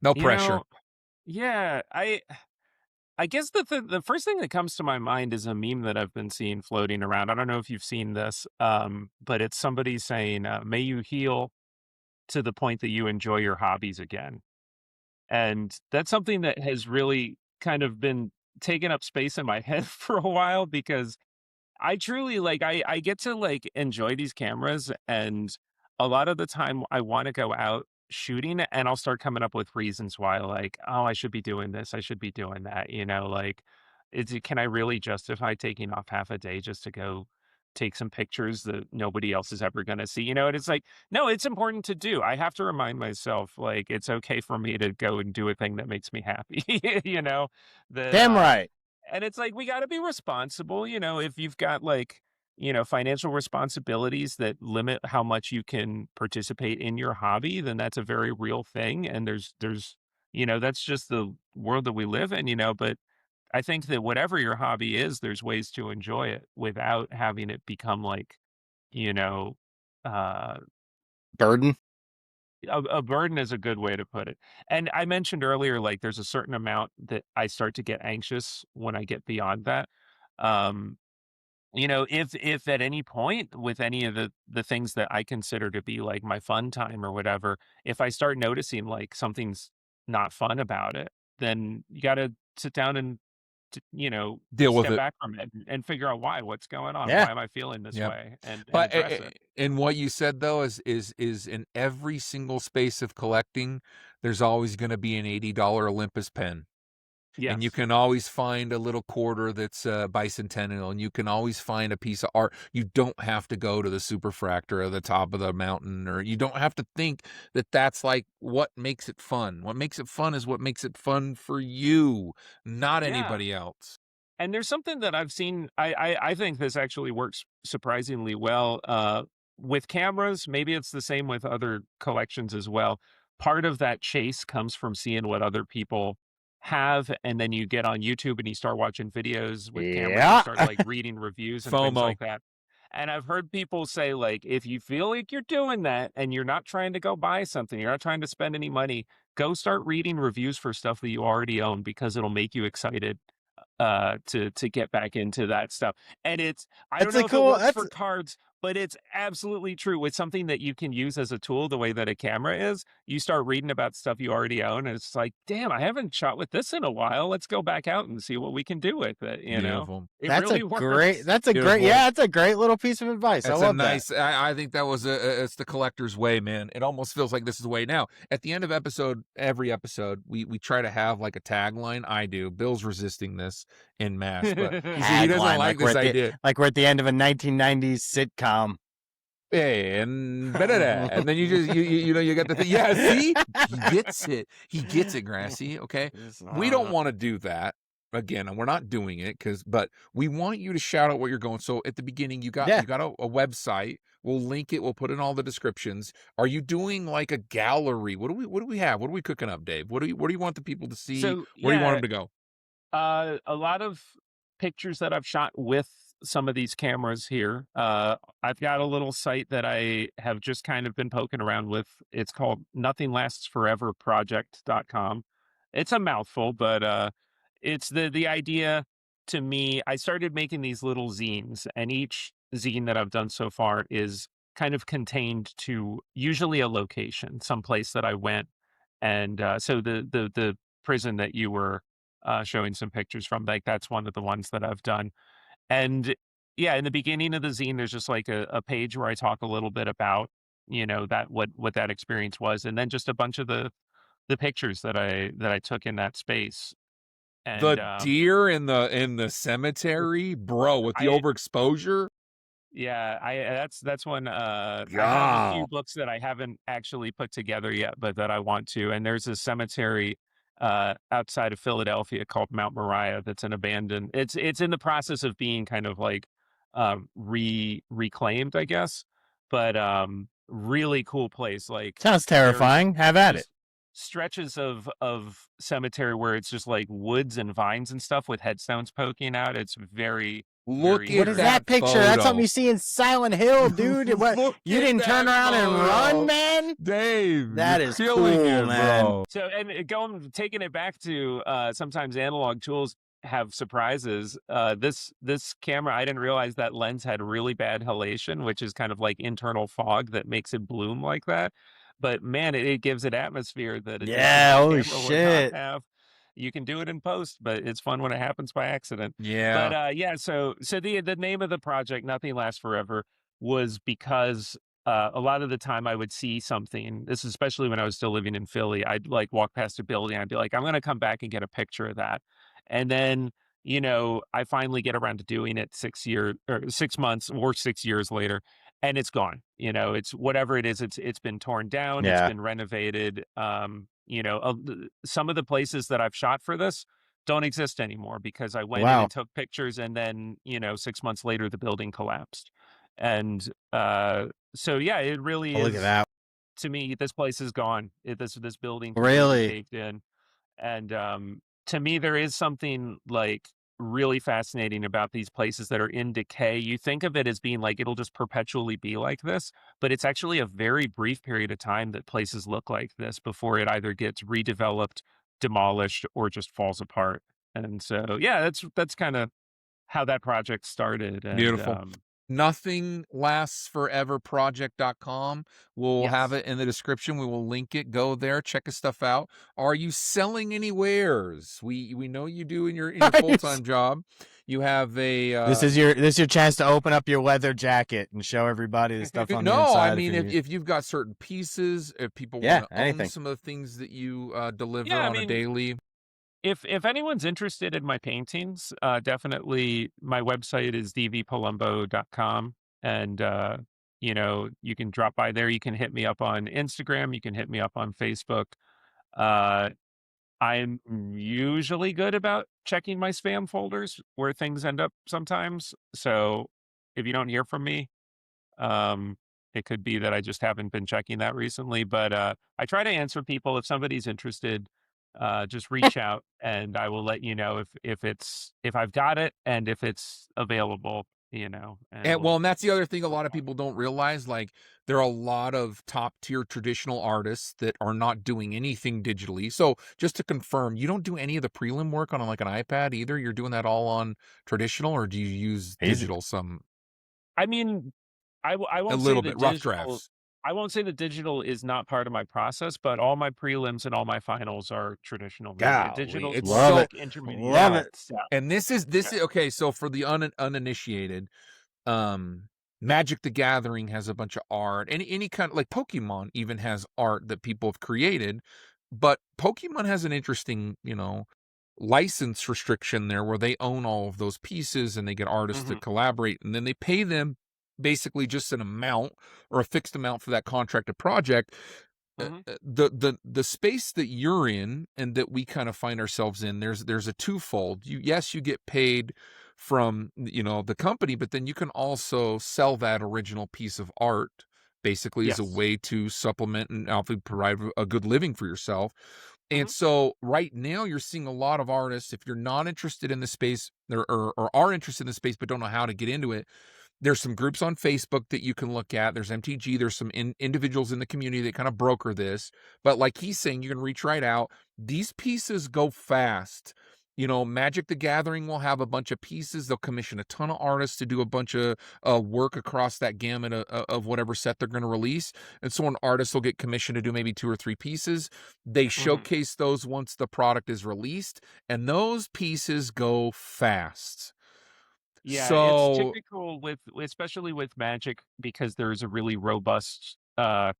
No You pressure. know, yeah, I guess the first thing that comes to my mind is a meme that I've been seeing floating around. I don't know if you've seen this, but it's somebody saying, "May you heal to the point that you enjoy your hobbies again." And that's something that has really kind of been taking up space in my head for a while because I truly like I get to like enjoy these cameras and a lot of the time I want to go out shooting and I'll start coming up with reasons why like, oh, I should be doing this, I should be doing that, like can I really justify taking off half a day just to go take some pictures that nobody else is ever going to see? And it's like, no, it's important to do. I have to remind myself, like, it's okay for me to go and do a thing that makes me happy, that, Damn right. and it's like, we got to be responsible, if you've got like, financial responsibilities that limit how much you can participate in your hobby, then that's a very real thing. And that's just the world that we live in, but I think that whatever your hobby is, there's ways to enjoy it without having it become like, you know, uh, Burden. a burden is a good way to put it. And I mentioned earlier, like there's a certain amount that I start to get anxious when I get beyond that. Um, if at any point with any of the things that I consider to be like my fun time or whatever, if I start noticing like something's not fun about it, then you got to sit down and Deal with step it. back from it and figure out what's going on. Yeah. Why am I feeling this Yep. way and But address it. and what you said though is in every single space of collecting, there's always going to be an $80 Olympus pen. And you Yes. can always find a little quarter that's bicentennial, and you can always find a piece of art. You don't have to go to the superfractor at the top of the mountain, or you don't have to think that that's like what makes it fun. What makes it fun is what makes it fun for you, not Yeah. anybody else. And there's something that I've seen. I think this actually works surprisingly well with cameras. Maybe it's the same with other collections as well. Part of that chase comes from seeing what other people have, and then you get on YouTube and you start watching videos with cameras. You Yeah. start like reading reviews and things FOMO. like that. And I've heard people say, like, if you feel like you're doing that and you're not trying to go buy something, you're not trying to spend any money, go start reading reviews for stuff that you already own because it'll make you excited to get back into that stuff. And I don't That's a know if it cool. works That's for cards, but it's absolutely true. With something that you can use as a tool the way that a camera is, you start reading about stuff you already own, and it's like, damn, I haven't shot with this in a while. Let's go back out and see what we can do with it. Beautiful. It that's a really great. works. That's a great. Beautiful. Yeah, that's a great little piece of advice. I That's a love that. nice. I think that was it's the collector's way, man. It almost feels like this is the way. Now, at the end of every episode, we try to have like a tagline. I do. Bill's resisting this in mass, but he doesn't Tagline, like this idea. like we're at the end of a 1990s sitcom. Hey, and and then you get the thing. Yeah, see, he gets it. He gets it, Grassy. Okay, we don't want to do that again, and we're not doing it but we want you to shout out what you're going. So at the beginning, you got Yeah. a website. We'll link it. We'll put in all the descriptions. Are you doing like a gallery? What do we have? What are we cooking up, Dave? What do you want the people to see? So Where do you want yeah, them to go? a lot of pictures that I've shot with some of these cameras here. I've got a little site that I have just kind of been poking around with. It's called nothinglastsforeverproject.com. It's a mouthful, but it's the idea to me. I started making these little zines, and each zine that I've done so far is kind of contained to usually a location, someplace that I went. And so the prison that you were showing some pictures from. Like that's one of the ones that I've done. And yeah, in the beginning of the zine, there's just like a page where I talk a little bit about, that what that experience was, and then just a bunch of the pictures that I took in that space. And The deer in the cemetery, bro, with the I overexposure. Yeah, that's one. I have a few Yeah. books that I haven't actually put together yet, but that I want to. And there's a cemetery outside of Philadelphia called Mount Moriah that's an abandoned. It's in the process of being kind of like reclaimed, I guess. But really cool place. Like Sounds there's terrifying. Have at it. just stretches of cemetery where it's just like woods and vines and stuff with headstones poking out. It's very Look very at What is that that picture? That's something photo. you see in Silent Hill, dude. What? Look You at didn't turn that around and photo. run, man? Dave, That you're is killing cool, it, man. bro. So, and taking it back to sometimes analog tools have surprises. This camera, I didn't realize that lens had really bad halation, which is kind of like internal fog that makes it bloom like that. But man, it gives it atmosphere that a Yeah, digital holy camera would not shit. have. You can do it in post, but it's fun when it happens by accident. Yeah. But yeah, so the name of the project, Nothing Lasts Forever, was because a lot of the time I would see something. This is especially when I was still living in Philly. I'd like walk past a building. I'd be like, I'm going to come back and get a picture of that. And then I finally get around to doing it 6 months or 6 years later, and it's gone. It's whatever it is. It's been torn down. It's Yeah. been renovated. Some of the places that I've shot for this don't exist anymore because I went in Wow. and took pictures, and then 6 months later the building collapsed, and so yeah, it really Oh, look at is. that. To me, this place is gone. This building completely Really? caved in. And to me, there is something like really fascinating about these places that are in decay. You think of it as being like it'll just perpetually be like this, but it's actually a very brief period of time that places look like this before it either gets redeveloped, demolished, or just falls apart. And so, yeah, that's kind of how that project started. And Beautiful. Nothing lasts forever project.com. We'll have yes. it in the description. We will link it. Go there, check his stuff out. Are you selling any wares? We know you do in your full-time job. You have a This is your chance to open up your leather jacket and show everybody the stuff on the no, I inside. mean if you've got certain pieces, if people want to own anything. some of the things that you deliver Yeah, I on a mean, daily. if anyone's interested in my paintings, definitely my website is dvpalumbo.com. And, you can drop by there. You can hit me up on Instagram. You can hit me up on Facebook. Uh, I'm usually good about checking my spam folders where things end up sometimes. So if you don't hear from me, um, it could be that I just haven't been checking that recently, but I try to answer people. If somebody's interested, just reach out and I will let you know if I've got it and if it's available, and And well, we'll and that's the other thing a go lot of from there. people don't realize. Like, there are a lot of top tier traditional artists that are not doing anything digitally. So, just to confirm, you don't do any of the prelim work on like an iPad either. You're doing that all on traditional, or do you use He's digital some I mean, I a won't say little the bit rough digital. drafts? I won't say the digital is not part of my process, but all my prelims and all my finals are traditional media. golly. Digital is It's more of Love so it. like intermediate Love now, it. stuff. and this is okay. So for the uninitiated, um Magic the Gathering has a bunch of art. Any kind of like Pokemon even has art that people have created, but Pokemon has an interesting, license restriction there where they own all of those pieces and they get artists to Hmm. collaborate and then they pay them basically just an amount or a fixed amount for that contracted project. Hmm. The space that you're in and that we kind of find ourselves in, there's a twofold. You get paid from the company, but then you can also sell that original piece of art basically as a Yes. way to supplement and obviously provide a good living for yourself. And Hmm. so right now you're seeing a lot of artists, if you're not interested in the space or are interested in the space but don't know how to get into it, there's some groups on Facebook that you can look at. There's MTG. There's some individuals in the community that kind of broker this. But like he's saying, you can reach right out. These pieces go fast. Magic the Gathering will have a bunch of pieces. They'll commission a ton of artists to do a bunch of work across that gamut of whatever set they're going to release. And so an artist will get commissioned to do maybe 2 or 3 pieces. They Hmm. showcase those once the product is released, and those pieces go fast. Yeah, it's So typical especially with Magic because there's a really robust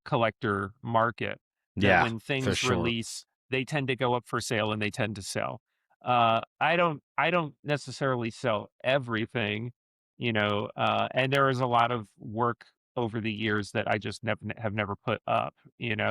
collector market that Yeah, when for things sure. release, they tend to go up for sale and they tend to sell. I don't necessarily sell everything, and there is a lot of work over the years that I just have never put up,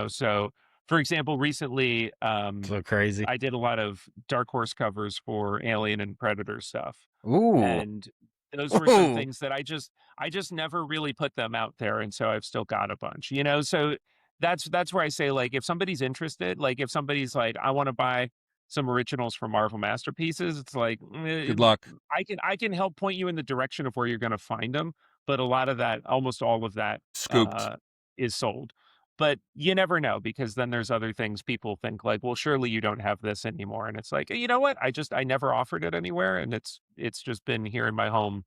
So, for example, recently, So crazy. I did a lot of Dark Horse covers for Alien and Predator stuff, Ooh. and those were some Ooh. things that I just never really put them out there, and so I've still got a bunch, so that's where I say, like, if somebody's interested, like, if somebody's like, "I wanna buy some originals from Marvel Masterpieces," it's like, good luck. I can help point you in the direction of where you're gonna find them, but a lot of that almost all of that, Scooped. uh, is sold. But you never know because then there's other things people think like, "Well, surely you don't have this anymore." And it's like, "You know what? I never offered it anywhere, and it's just been here in my home."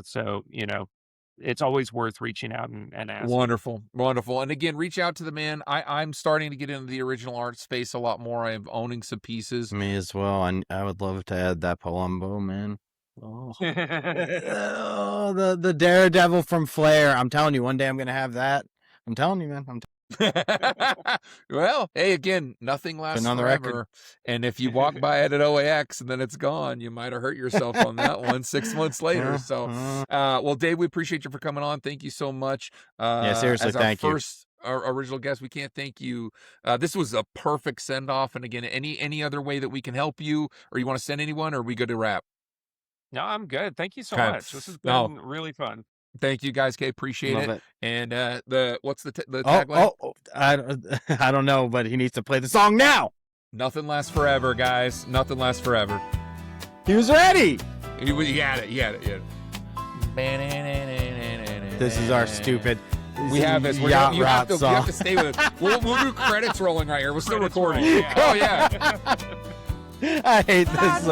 So, it's always worth reaching out and asking. Wonderful, wonderful. And again, reach out to the man. I'm starting to get into the original art space a lot more. I'm owning some pieces. Me as well. I would love to add that Palumbo, man. Oh. Oh, the Daredevil from Flair. I'm telling you, one day I'm gonna have that. I'm telling you, man. Well, hey, again, nothing lasts Been on the record. forever. And if you walk by it at OAX and then it's gone, you might have hurt yourself on that one 6 months later. So, well, Dave, we appreciate you for coming on. Thank you so much. Yeah, seriously, As our thank you. first our original guest, we can't thank you. This was a perfect send off. And again, any other way that we can help you, or you want to send anyone, or are we good to wrap? No, I'm good. Thank you so Okay. much. This has No. been really fun. Thank you guys, Kay. Appreciate Love it. it. And what's the tagline? I don't know, but he needs to play the song now. Nothing lasts forever, guys. Nothing lasts forever. He was ready. He had it. He had it. This is our stupid. We have this. You yacht have rock to song. stay with us. We'll do credits rolling right here. We're still Credits recording. roll, yeah. Oh yeah. I hate this.